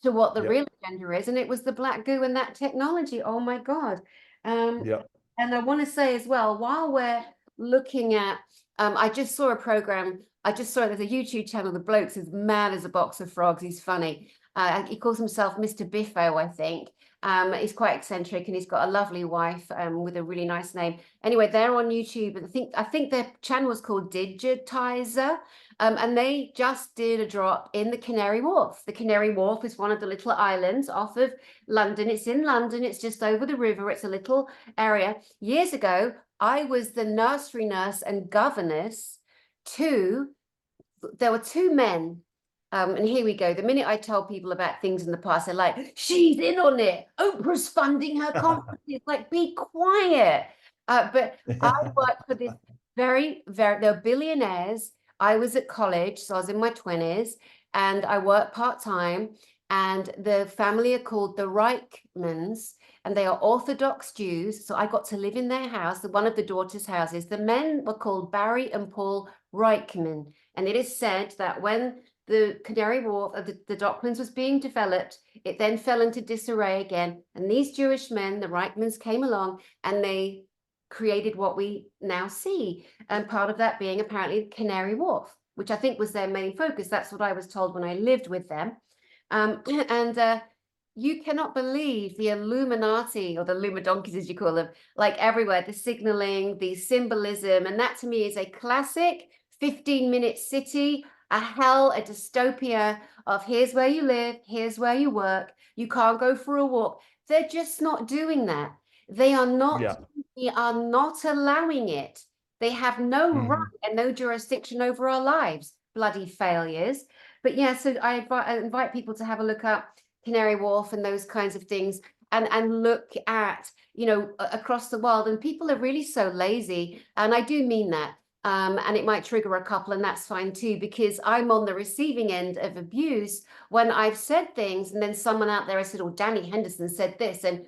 to what the real agenda is, and it was the black goo and that technology. Oh my God. Yeah. And I want to say as well, while we're looking at, I just saw a program, I just saw there's a YouTube channel, the bloke's as mad as a box of frogs, he's funny. He calls himself Mr. Biffo, I think. He's quite eccentric, and he's got a lovely wife with a really nice name. Anyway, they're on YouTube, and I think their channel was called Digitizer, and they just did a drop in the Canary Wharf. The Canary Wharf is one of the little islands off of London. It's in London. It's just over the river. It's a little area. Years ago, I was the nursery nurse and governess to, there were two men. And here we go. The minute I tell people about things in the past, they're like, she's in on it. Oprah's funding her conferences. Like, be quiet. But I worked for this they're billionaires. I was at college, so I was in my 20s, and I worked part-time. And the family are called the Reichmans, and they are Orthodox Jews. So I got to live in their house, one of the daughters' houses. The men were called Barry and Paul Reichman. And it is said that when the Canary Wharf, the Docklands was being developed, it then fell into disarray again. And these Jewish men, the Reichmans, came along and they created what we now see. And part of that being apparently Canary Wharf, which I think was their main focus. That's what I was told when I lived with them. You cannot believe the Illuminati, or the Lumadonkeys as you call them, like everywhere, the signaling, the symbolism. And that to me is a classic 15-minute city, a hell, a dystopia of here's where you live, here's where you work, you can't go for a walk. They're just not doing that. They are not allowing it. They have no right and no jurisdiction over our lives. Bloody failures. But yeah, so I invite people to have a look at Canary Wharf and those kinds of things, and look at, across the world. And people are really so lazy, and I do mean that. And it might trigger a couple, and that's fine too, because I'm on the receiving end of abuse when I've said things, and then someone out there has said, oh, Danny Henderson said this, and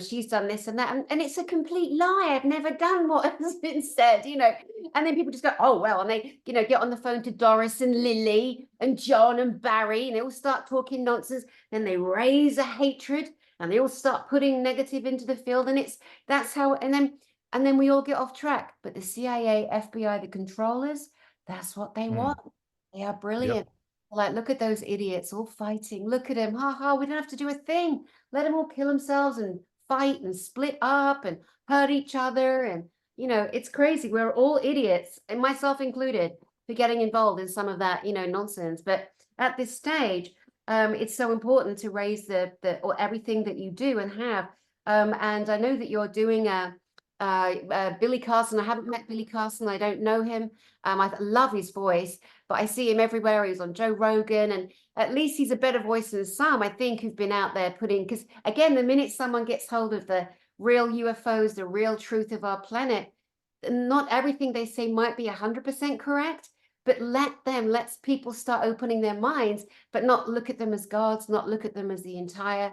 she's done this and that, and it's a complete lie. I've never done what has been said, and then people just go, oh, well, and they, get on the phone to Doris and Lily and John and Barry, and they all start talking nonsense. Then they raise a hatred, and they all start putting negative into the field, and that's how, and then we all get off track. But the CIA, FBI, the controllers, that's what they want. They are brilliant. Yep. Like, look at those idiots all fighting. Look at them. Ha ha, we don't have to do a thing. Let them all kill themselves and fight and split up and hurt each other. And, it's crazy. We're all idiots, and myself included, for getting involved in some of that, nonsense. But at this stage, it's so important to raise or everything that you do and have. And I know that you're doing Billy Carson. I haven't met Billy Carson. I don't know him. I love his voice, but I see him everywhere. He's on Joe Rogan, and at least he's a better voice than some, I think, who've been out there because again, the minute someone gets hold of the real UFOs, the real truth of our planet, not everything they say might be 100% correct, but let's people start opening their minds, but not look at them as gods, not look at them as the entire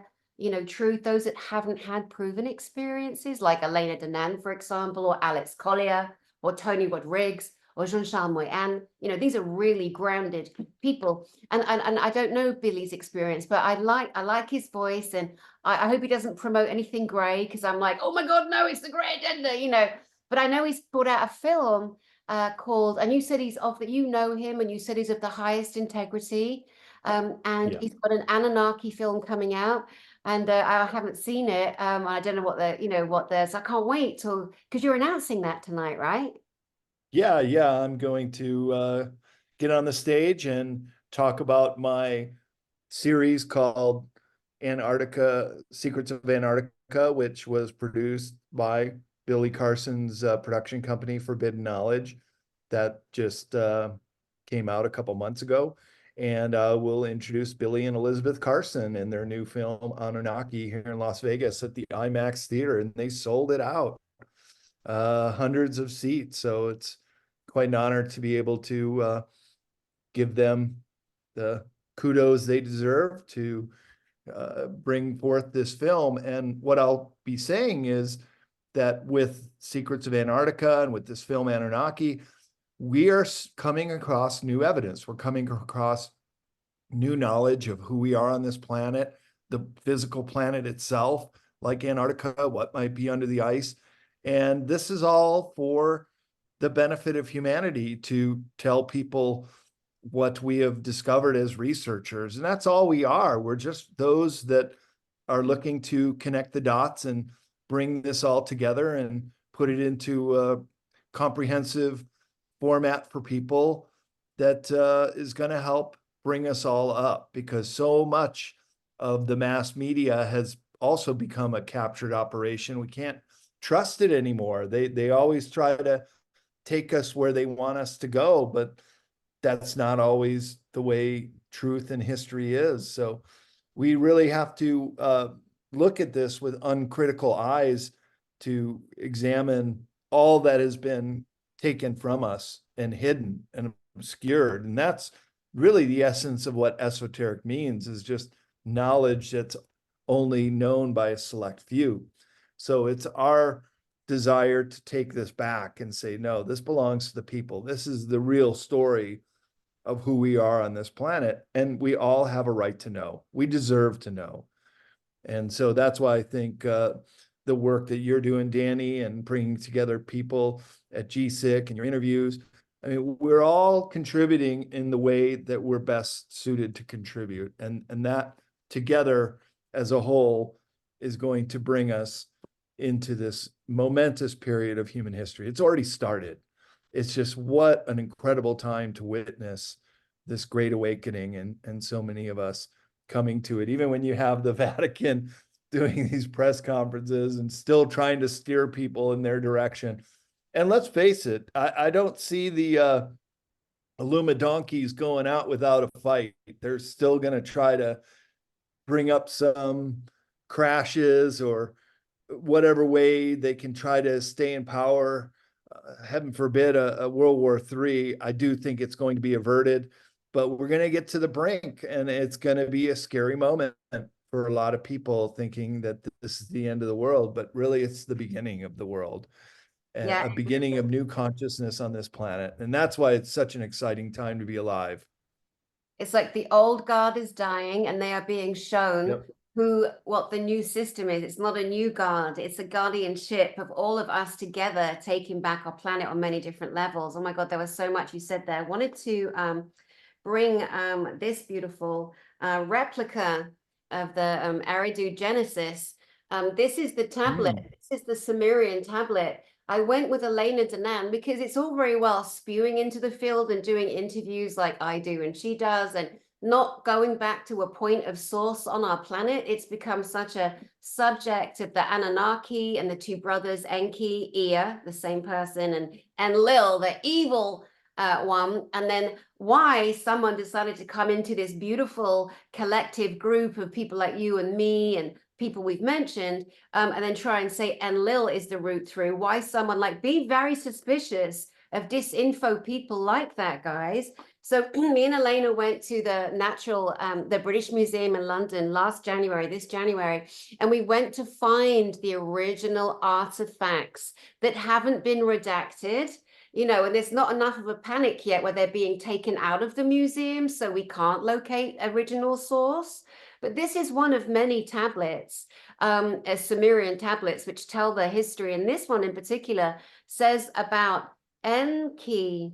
truth. Those that haven't had proven experiences, like Elena Danan, for example, or Alex Collier, or Tony Rodriguez, or Jean-Charles Moyan. These are really grounded people. And I don't know Billy's experience, but I like his voice, and I hope he doesn't promote anything grey, because I'm like, oh my God, no, it's the grey agenda, But I know he's brought out a film called, and you said he's of that, him, and you said he's of the highest integrity. He's got an Anunnaki film coming out. And I haven't seen it. I don't know what so I can't wait because you're announcing that tonight, right? Yeah. I'm going to get on the stage and talk about my series called Antarctica, Secrets of Antarctica, which was produced by Billy Carson's production company, Forbidden Knowledge, that just came out a couple months ago. And we'll introduce Billy and Elizabeth Carson in their new film Anunnaki here in Las Vegas at the IMAX theater, and they sold it out, hundreds of seats. So it's quite an honor to be able to give them the kudos they deserve to bring forth this film. And what I'll be saying is that with Secrets of Antarctica and with this film Anunnaki, we are coming across new evidence. We're coming across new knowledge of who we are on this planet, the physical planet itself, like Antarctica, what might be under the ice. And this is all for the benefit of humanity, to tell people what we have discovered as researchers. And that's all we are. We're just those that are looking to connect the dots and bring this all together and put it into a comprehensive format for people that is going to help bring us all up, because so much of the mass media has also become a captured operation. We can't trust it anymore. They always try to take us where they want us to go, but that's not always the way truth and history is. So we really have to look at this with uncritical eyes to examine all that has been taken from us and hidden and obscured. And that's really the essence of what esoteric means, is just knowledge that's only known by a select few. So it's our desire to take this back and say, no, this belongs to the people. This is the real story of who we are on this planet. And we all have a right to know. We deserve to know. And so that's why I think the work that you're doing, Danny, and bringing together people at GSIC and your interviews, I mean, we're all contributing in the way that we're best suited to contribute. And that together as a whole is going to bring us into this momentous period of human history. It's already started. It's just what an incredible time to witness this great awakening, and so many of us coming to it. Even when you have the Vatican doing these press conferences and still trying to steer people in their direction. And let's face it, I don't see the Illuma donkeys going out without a fight. They're still going to try to bring up some crashes or whatever way they can try to stay in power. Heaven forbid a World War III. I do think it's going to be averted, but we're going to get to the brink, and it's going to be a scary moment for a lot of people, thinking that this is the end of the world, but really it's the beginning of the world, and Yeah. a beginning of new consciousness on this planet. And that's why it's such an exciting time to be alive. It's like the old guard is dying, and they are being shown what the new system is. It's not a new guard, it's a guardianship of all of us together taking back our planet on many different levels. Oh my God, there was so much you said there. I wanted to bring this beautiful replica of the Eridu Genesis. This is the tablet. This is the Sumerian tablet. I went with Elena Danan because it's all very well spewing into the field and doing interviews like I do and she does, and not going back to a point of source on our planet. It's become such a subject of the Anunnaki and the two brothers, Enki, Ea, the same person, and Enlil, the evil one, and then why someone decided to come into this beautiful collective group of people like you and me and people we've mentioned, and then try and say Enlil is the route through. Why someone like, be very suspicious of disinfo people like that, guys. So me and Elena went to the British Museum in London this January, and we went to find the original artifacts that haven't been redacted. And there's not enough of a panic yet where they're being taken out of the museum, so we can't locate original source. But this is one of many tablets, Sumerian tablets, which tell the history. And this one in particular says about Enki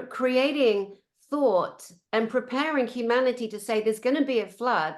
creating thought and preparing humanity to say there's going to be a flood.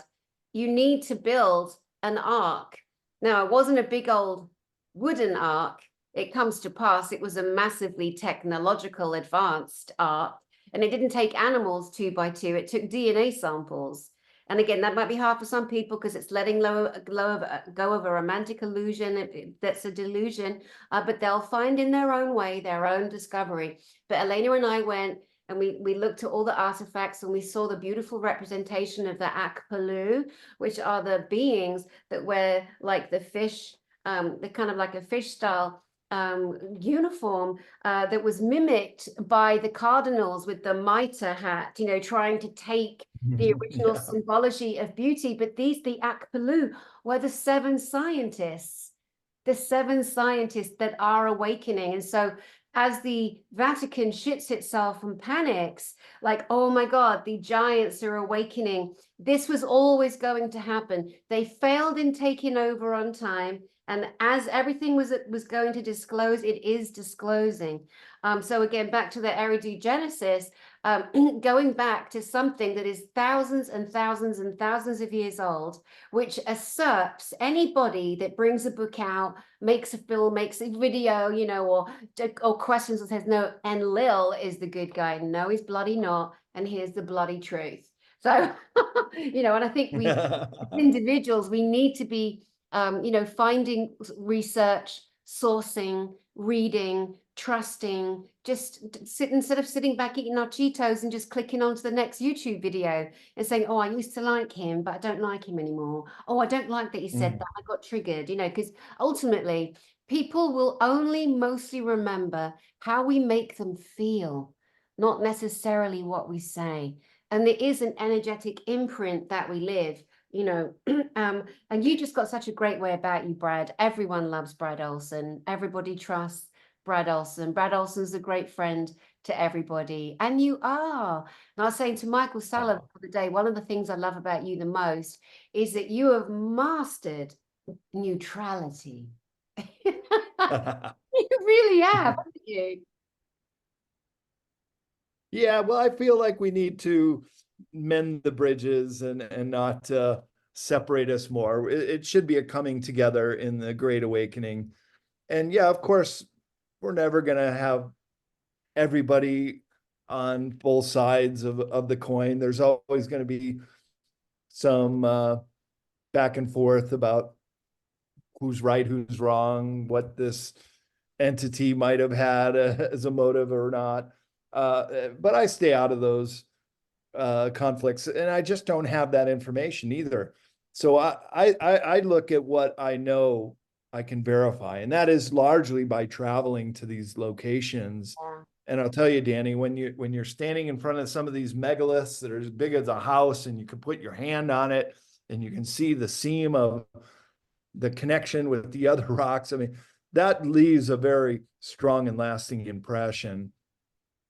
You need to build an ark. Now, it wasn't a big old wooden ark. It comes to pass, it was a massively technological advanced ark. And it didn't take animals 2 by 2, it took DNA samples. And again, that might be hard for some people because it's letting go of a romantic illusion. That's a delusion, but they'll find in their own way, their own discovery. But Elena and I went and we looked at all the artifacts, and we saw the beautiful representation of the Akpalu, which are the beings that wear like the fish, they're kind of like a fish style uniform that was mimicked by the cardinals with the mitre hat, you know, trying to take the original symbology of beauty. But the Akpalu were the seven scientists that are awakening. And so as the Vatican shits itself and panics, like, oh my God, the giants are awakening, this was always going to happen. They failed in taking over on time. And as everything was going to disclose, it is disclosing. So again, back to the eridogenesis, going back to something that is thousands and thousands and thousands of years old, which usurps anybody that brings a book out, makes a film, makes a video, you know, or questions and says, no, Enlil is the good guy. No, he's bloody not. And here's the bloody truth. So, you know, and I think we, as individuals, we need to be, you know, finding research, sourcing, reading, trusting, just instead of sitting back eating our Cheetos and just clicking on to the next YouTube video and saying, oh, I used to like him, but I don't like him anymore. Oh, I don't like that he said that. I got triggered, you know, because ultimately people will only mostly remember how we make them feel, not necessarily what we say. And there is an energetic imprint that we live, you know, and you just got such a great way about you, Brad. Everyone loves Brad Olsen. Everybody trusts Brad Olsen. Brad Olsen's a great friend to everybody. And you are. And I was saying to Michael Saller the other day, one of the things I love about you the most is that you have mastered neutrality. You really have, haven't you? Yeah, well, I feel like we need to mend the bridges and not separate us more. It should be a coming together in the Great Awakening. And yeah, of course, we're never going to have everybody on both sides of the coin. There's always going to be some back and forth about who's right, who's wrong, what this entity might have had as a motive or not. But I stay out of those conflicts, and I just don't have that information either. So I look at what I know I can verify, and that is largely by traveling to these locations. Yeah. And I'll tell you, Danny, when you're standing in front of some of these megaliths that are as big as a house, and you can put your hand on it, and you can see the seam of the connection with the other rocks. I mean, that leaves a very strong and lasting impression.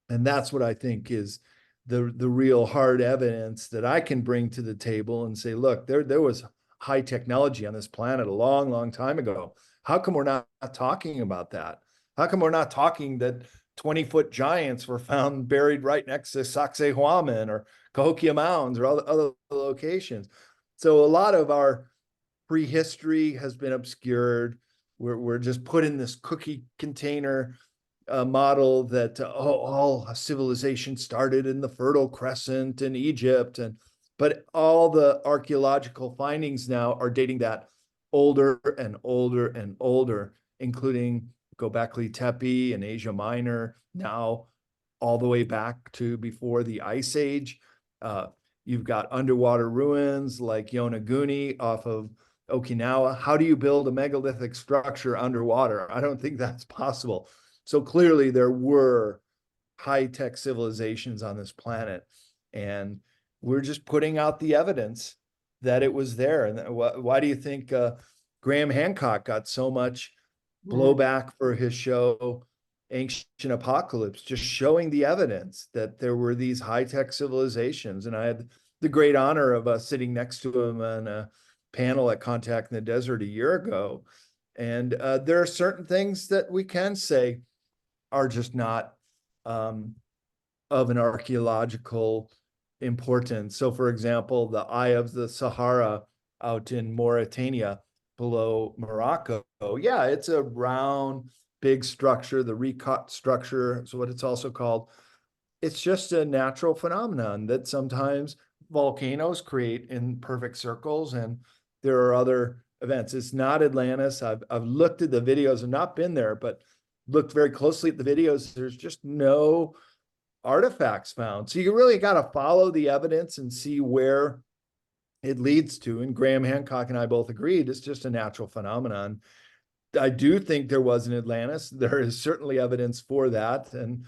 And that's what I think is the real hard evidence that I can bring to the table and say, look, there was high technology on this planet a long, long time ago. How come we're not talking about that? How come we're not talking that 20-foot giants were found buried right next to Sacsayhuaman or Cahokia Mounds or other locations? So a lot of our prehistory has been obscured. We're just put in this cookie container model that all civilization started in the Fertile Crescent in Egypt, but all the archaeological findings now are dating that older and older and older, including Göbekli Tepe in Asia Minor, now all the way back to before the Ice Age. You've got underwater ruins like Yonaguni off of Okinawa. How do you build a megalithic structure underwater? I don't think that's possible. So clearly there were high-tech civilizations on this planet, and we're just putting out the evidence that it was there. And why do you think Graham Hancock got so much blowback for his show Ancient Apocalypse, just showing the evidence that there were these high-tech civilizations? And I had the great honor of sitting next to him on a panel at Contact in the Desert a year ago. And there are certain things that we can say are just not of an archaeological importance. So, for example, the Eye of the Sahara out in Mauritania below Morocco, yeah, it's a round, big structure, the Ricat structure is what it's also called. it's just a natural phenomenon that sometimes volcanoes create in perfect circles, and there are other events. It's not Atlantis. I've looked at the videos. I've not been there, but looked very closely at the videos. There's just no artifacts found. So you really got to follow the evidence and see where it leads to. And Graham Hancock and I both agreed it's just a natural phenomenon. I do think there was an Atlantis. There is certainly evidence for that. And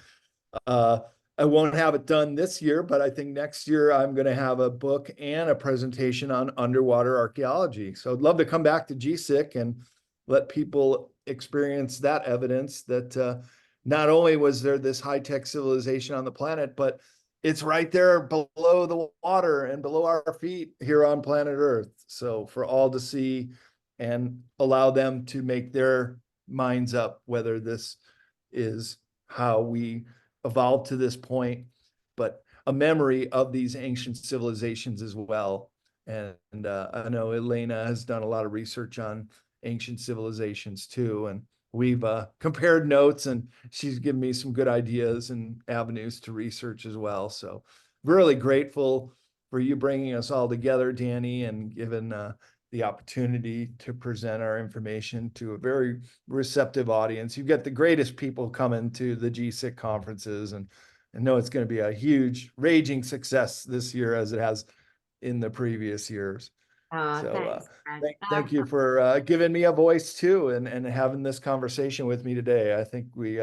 uh, I won't have it done this year, but I think next year I'm going to have a book and a presentation on underwater archaeology. So I'd love to come back to GSIC and let people experience that evidence that not only was there this high-tech civilization on the planet, but it's right there below the water and below our feet here on planet Earth. So for all to see and allow them to make their minds up whether this is how we evolved to this point, but a memory of these ancient civilizations as well. And I know Elena has done a lot of research on ancient civilizations too. And we've compared notes, and she's given me some good ideas and avenues to research as well. So really grateful for you bringing us all together, Danny, and giving the opportunity to present our information to a very receptive audience. You've got the greatest people coming to the GSIC conferences, and I know it's going to be a huge, raging success this year as it has in the previous years. So Thanks, Brad. thank you for giving me a voice too, and having this conversation with me today. I think we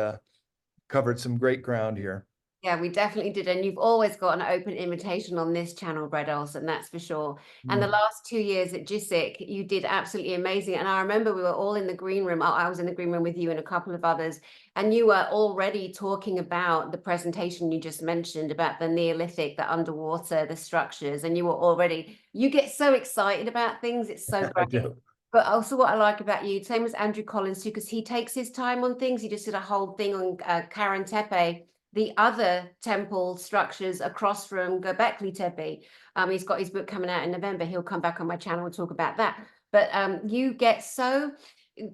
covered some great ground here. Yeah, we definitely did. And you've always got an open invitation on this channel, Brad Olsen, that's for sure. And the last 2 years at GSIC, you did absolutely amazing. And I remember we were all in the green room. I was in the green room with you and a couple of others. And you were already talking about the presentation you just mentioned about the Neolithic, the underwater, the structures. And you were already, you get so excited about things. It's so I great. do. But also what I like about you, same as Andrew Collins too, because he takes his time on things. He just did a whole thing on Karen Tepe, the other temple structures across from Göbekli Tepe. He's got his book coming out in November. He'll come back on my channel and talk about that. But you get so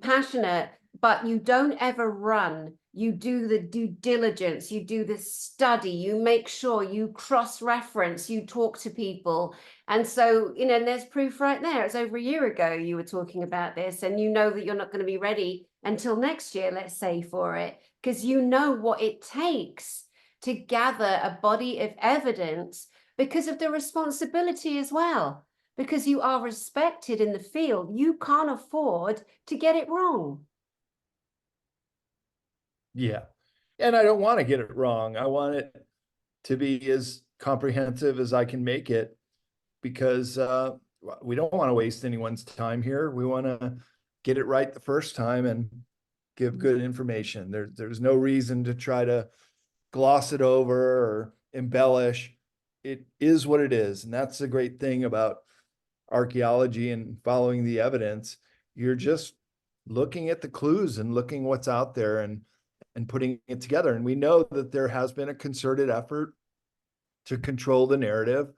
passionate, but you don't ever run. You do the due diligence, you do the study, you make sure you cross-reference, you talk to people. And so, you know, and there's proof right there. It's over a year ago you were talking about this, and you know that you're not going to be ready until next year, let's say, for it, because you know what it takes to gather a body of evidence because of the responsibility as well, because you are respected in the field. You can't afford to get it wrong. Yeah. And I don't want to get it wrong. I want it to be as comprehensive as I can make it, because we don't want to waste anyone's time here. We want to get it right the first time and give good information. There's no reason to try to gloss it over or embellish. It is what it is. And that's the great thing about archaeology and following the evidence. You're just looking at the clues and looking what's out there and putting it together. And we know that there has been a concerted effort to control the narrative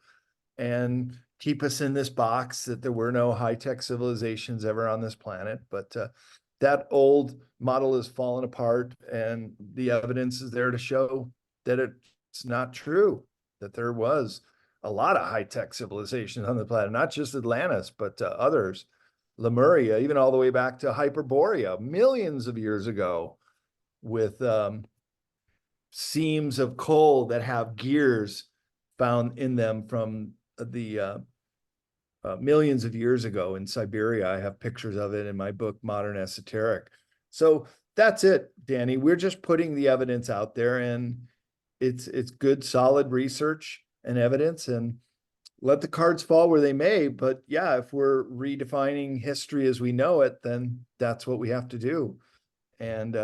and keep us in this box that there were no high-tech civilizations ever on this planet. But that old model has fallen apart, and the evidence is there to show that it's not true, that there was a lot of high-tech civilizations on the planet, not just Atlantis, but others. Lemuria, even all the way back to Hyperborea, millions of years ago, with seams of coal that have gears found in them from the millions of years ago in Siberia. I have pictures of it in my book, Modern Esoteric. So that's it, Danny. We're just putting the evidence out there, and it's good, solid research and evidence, and let the cards fall where they may. But yeah, if we're redefining history as we know it, then that's what we have to do. And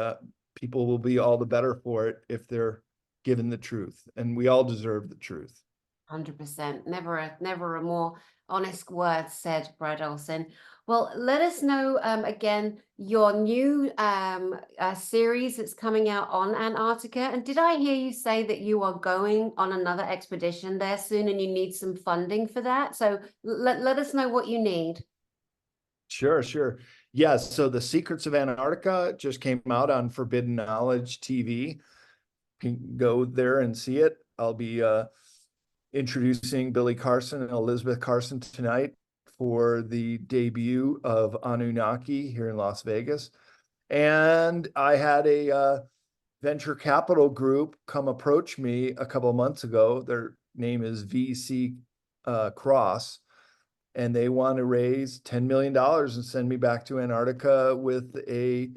people will be all the better for it if they're given the truth, and we all deserve the truth. 100%. Never a more honest word said, Brad Olsen. Well, let us know again your new series that's coming out on Antarctica. And did I hear you say that you are going on another expedition there soon and you need some funding for that? So let us know what you need. Sure. Yes. So the Secrets of Antarctica just came out on Forbidden Knowledge TV. You can go there and see it. I'll be introducing Billy Carson and Elizabeth Carson tonight for the debut of Anunnaki here in Las Vegas. And I had a venture capital group come approach me a couple of months ago. Their name is VC Cross, and they want to raise $10 million and send me back to Antarctica with a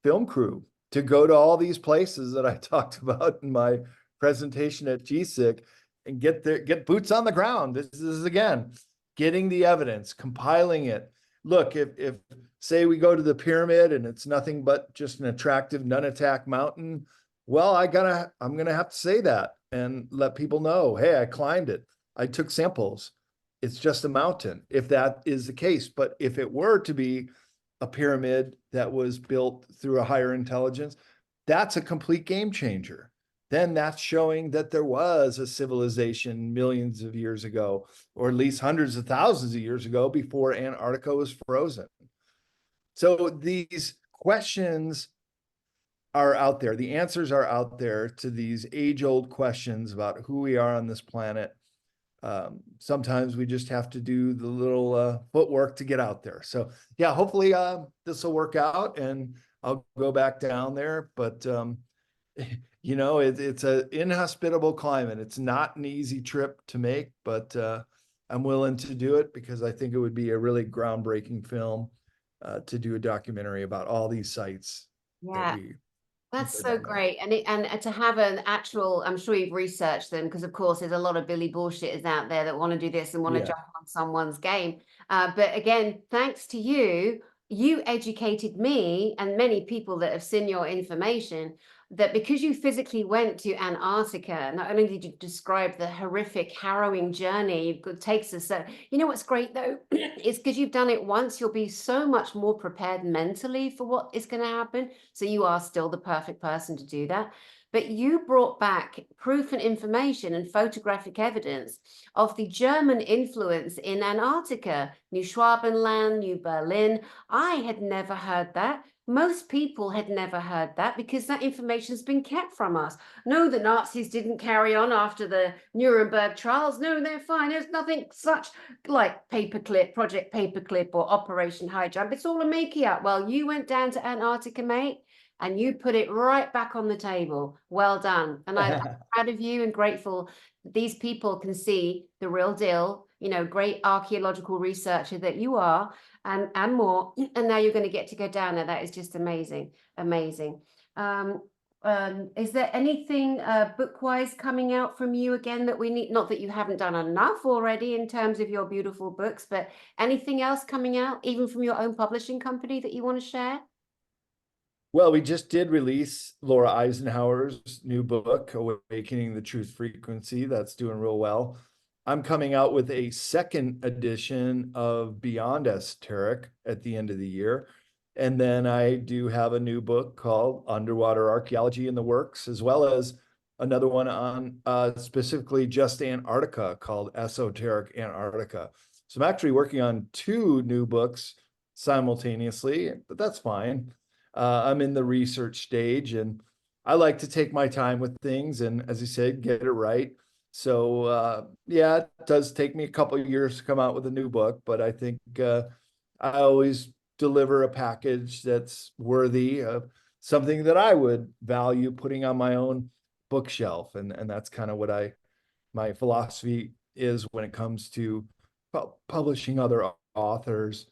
film crew to go to all these places that I talked about in my presentation at GSIC and get boots on the ground. This is again, getting the evidence, compiling it. Look, if say we go to the pyramid and it's nothing but just an attractive nunatak mountain, well, I'm gonna have to say that and let people know, hey, I climbed it. I took samples. It's just a mountain, if that is the case. But if it were to be a pyramid that was built through a higher intelligence, that's a complete game changer. Then that's showing that there was a civilization millions of years ago, or at least hundreds of thousands of years ago before Antarctica was frozen. So these questions are out there. The answers are out there to these age-old questions about who we are on this planet. Sometimes we just have to do the little footwork to get out there. So yeah, hopefully this will work out and I'll go back down there. But you know, it's an inhospitable climate. It's not an easy trip to make, but I'm willing to do it because I think it would be a really groundbreaking film to do a documentary about all these sites that Yeah. we That's go so down there. great. And to have an actual, I'm sure you've researched them because of course there's a lot of Billy bullshitters out there that want to do this and want to Yeah. jump on someone's game. But again, thanks to you, you educated me and many people that have seen your information that because you physically went to Antarctica, not only did you describe the horrific, harrowing journey it takes us. So, you know what's great though, is because you've done it once, you'll be so much more prepared mentally for what is going to happen. So you are still the perfect person to do that. But you brought back proof and information and photographic evidence of the German influence in Antarctica, New Schwabenland, New Berlin. I had never heard that. Most people had never heard that because that information's been kept from us. No, the Nazis didn't carry on after the Nuremberg trials. No, they're fine. There's nothing such like Paperclip, Project Paperclip or Operation High Jump. It's all a make-up. Well, you went down to Antarctica, mate, and you put it right back on the table. Well done. And I'm proud of you and grateful these people can see the real deal, you know, great archaeological researcher that you are and more. And now you're going to get to go down there. That is just amazing. Amazing. Is there anything book-wise coming out from you again that we need? Not that you haven't done enough already in terms of your beautiful books, but anything else coming out, even from your own publishing company that you want to share? Well, we just did release Laura Eisenhower's new book, Awakening the Truth Frequency. That's doing real well. I'm coming out with a second edition of Beyond Esoteric at the end of the year. And then I do have a new book called Underwater Archaeology in the works, as well as another one on specifically just Antarctica called Esoteric Antarctica. So I'm actually working on two new books simultaneously, but that's fine. I'm in the research stage and I like to take my time with things and, as you said, get it right. So yeah, it does take me a couple of years to come out with a new book, but I think I always deliver a package that's worthy of something that I would value putting on my own bookshelf. And that's kind of what my philosophy is when it comes to publishing other authors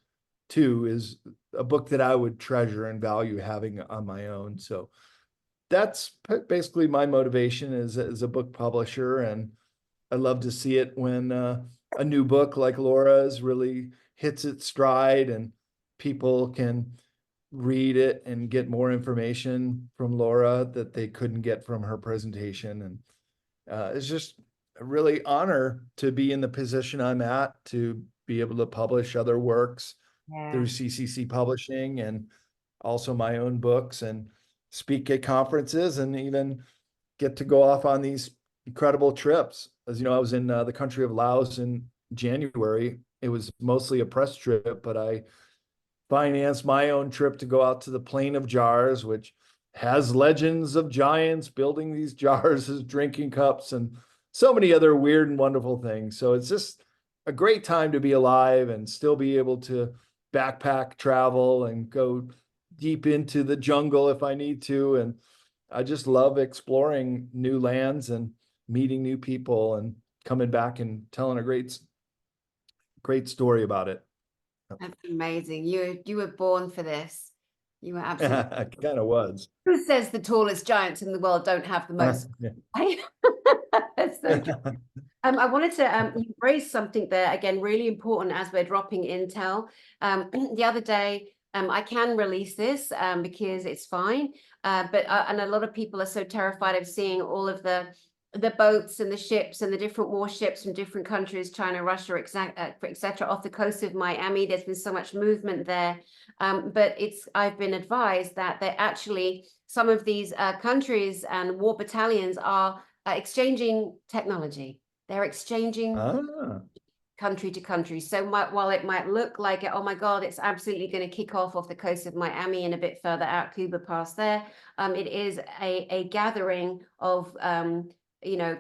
too, is a book that I would treasure and value having on my own. So that's basically my motivation as a book publisher. And I love to see it when a new book like Laura's really hits its stride and people can read it and get more information from Laura that they couldn't get from her presentation. And it's just a really honor to be in the position I'm at, to be able to publish other works through Yeah. CCC Publishing and also my own books and speak at conferences and even get to go off on these incredible trips. As you know, I was in the country of Laos in January. It was mostly a press trip, but I financed my own trip to go out to the Plain of Jars, which has legends of giants building these jars as drinking cups and so many other weird and wonderful things. So it's just a great time to be alive and still be able to backpack travel and go deep into the jungle if I need to. And I just love exploring new lands and meeting new people and coming back and telling a great story about it. That's amazing. You were born for this. You were absolutely. It kind of was. Who says the tallest giants in the world don't have the most? That's so true. I wanted to you raised something there again, really important as we're dropping intel. The other day, I can release this because it's fine. But and a lot of people are so terrified of seeing all of the boats and the ships and the different warships from different countries, China, Russia, etc., off the coast of Miami. There's been so much movement there. But I've been advised that they're actually some of these countries and war battalions are exchanging technology. They're exchanging country to country. So while it might look like, oh my God, it's absolutely going to kick off the coast of Miami and a bit further out, Cuba past there, it is a gathering of,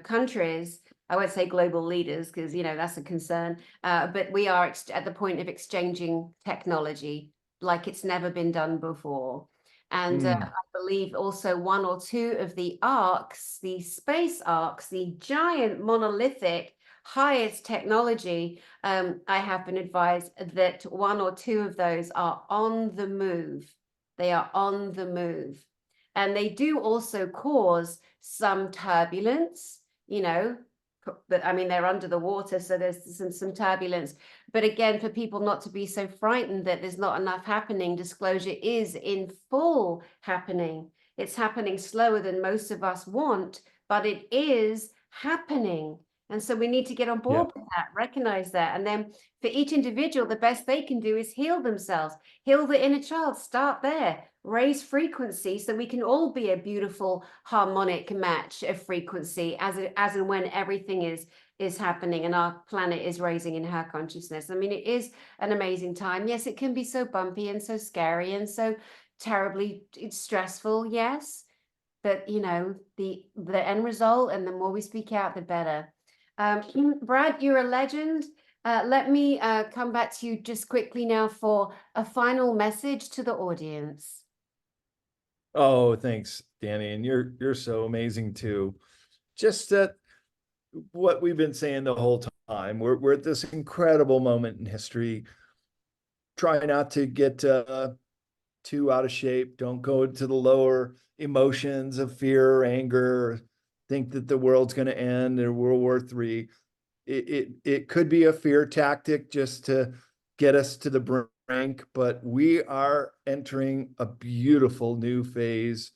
countries. I won't say global leaders because, that's a concern. But we are at the point of exchanging technology like it's never been done before. And I believe also one or two of the arcs, the space arcs, the giant monolithic highest technology, I have been advised that one or two of those are on the move. They are on the move. And they do also cause some turbulence, but I mean, they're under the water, so there's some turbulence. But again, for people not to be so frightened that there's not enough happening, disclosure is in full happening. It's happening slower than most of us want, but it is happening. And so we need to get on board with that, recognize that. And then for each individual, the best they can do is heal themselves, heal the inner child, start there, raise frequency so we can all be a beautiful harmonic match of frequency as and when everything is happening and our planet is raising in her consciousness. I mean, it is an amazing time. Yes, it can be so bumpy and so scary and so terribly stressful. Yes. But the end result, and the more we speak out, the better. Brad, you're a legend. Let me come back to you just quickly now for a final message to the audience. Oh, thanks, Danny. And you're so amazing too. Just what we've been saying the whole time. We're at this incredible moment in history. Try not to get too out of shape. Don't go to the lower emotions of fear or anger, or think that the world's going to end in World War III. It could be a fear tactic just to get us to the brink, but we are entering a beautiful new phase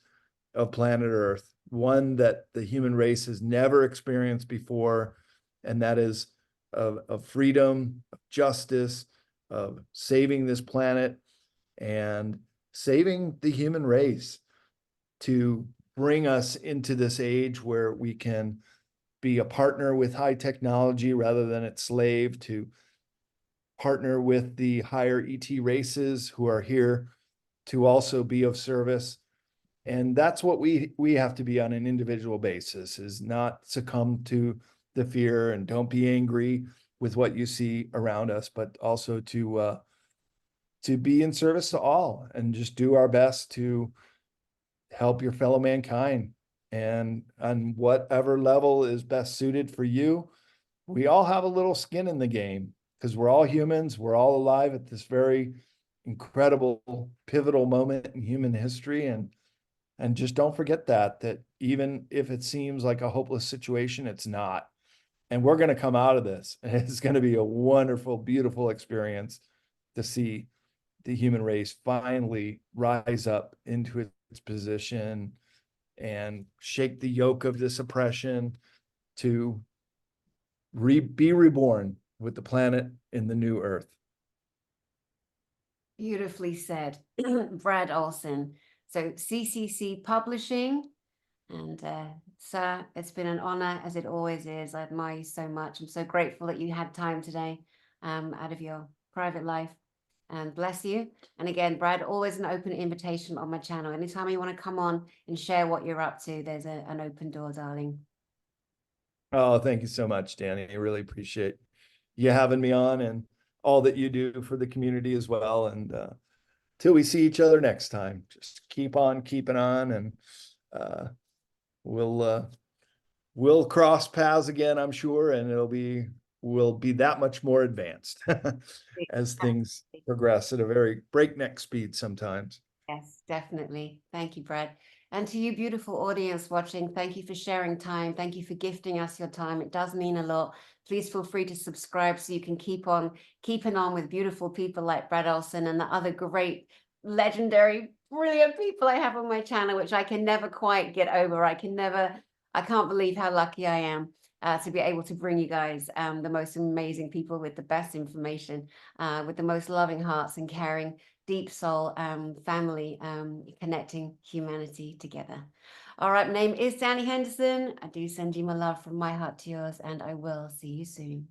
of planet Earth, one that the human race has never experienced before, and that is of freedom, of justice, of saving this planet and saving the human race, to bring us into this age where we can be a partner with high technology rather than its slave, to partner with the higher ET races who are here to also be of service. And that's what we have to be on an individual basis, is not succumb to the fear and don't be angry with what you see around us, but also to be in service to all and just do our best to help your fellow mankind. And on whatever level is best suited for you, we all have a little skin in the game because we're all humans. We're all alive at this very incredible, pivotal moment in human history. And just don't forget that even if it seems like a hopeless situation, it's not. And we're going to come out of this. And it's going to be a wonderful, beautiful experience to see the human race finally rise up into its position and shake the yoke of this oppression to be reborn with the planet in the new Earth. Beautifully said, Brad Olsen. So CCC Publishing, and sir, it's been an honor, as it always is. I admire you so much. I'm so grateful that you had time today out of your private life. and bless you. And again, Brad, always an open invitation on my channel. Anytime you want to come on and share what you're up to, there's an open door, darling. Oh, thank you so much, Danny. I really appreciate you having me on and all that you do for the community as well. And till we see each other next time, just keep on keeping on, and we'll cross paths again, I'm sure, and we'll be that much more advanced as things progress at a very breakneck speed sometimes. Yes, definitely. Thank you, Brad. And to you, beautiful audience watching, thank you for sharing time. Thank you for gifting us your time. It does mean a lot. Please feel free to subscribe so you can keep on keeping on with beautiful people like Brad Olsen and the other great, legendary, brilliant people I have on my channel, which I can never quite get over. I can't believe how lucky I am to be able to bring you guys the most amazing people with the best information, with the most loving hearts and caring, deep soul, family, connecting humanity together. All right, my name is Danny Henderson. I do send you my love from my heart to yours, and I will see you soon.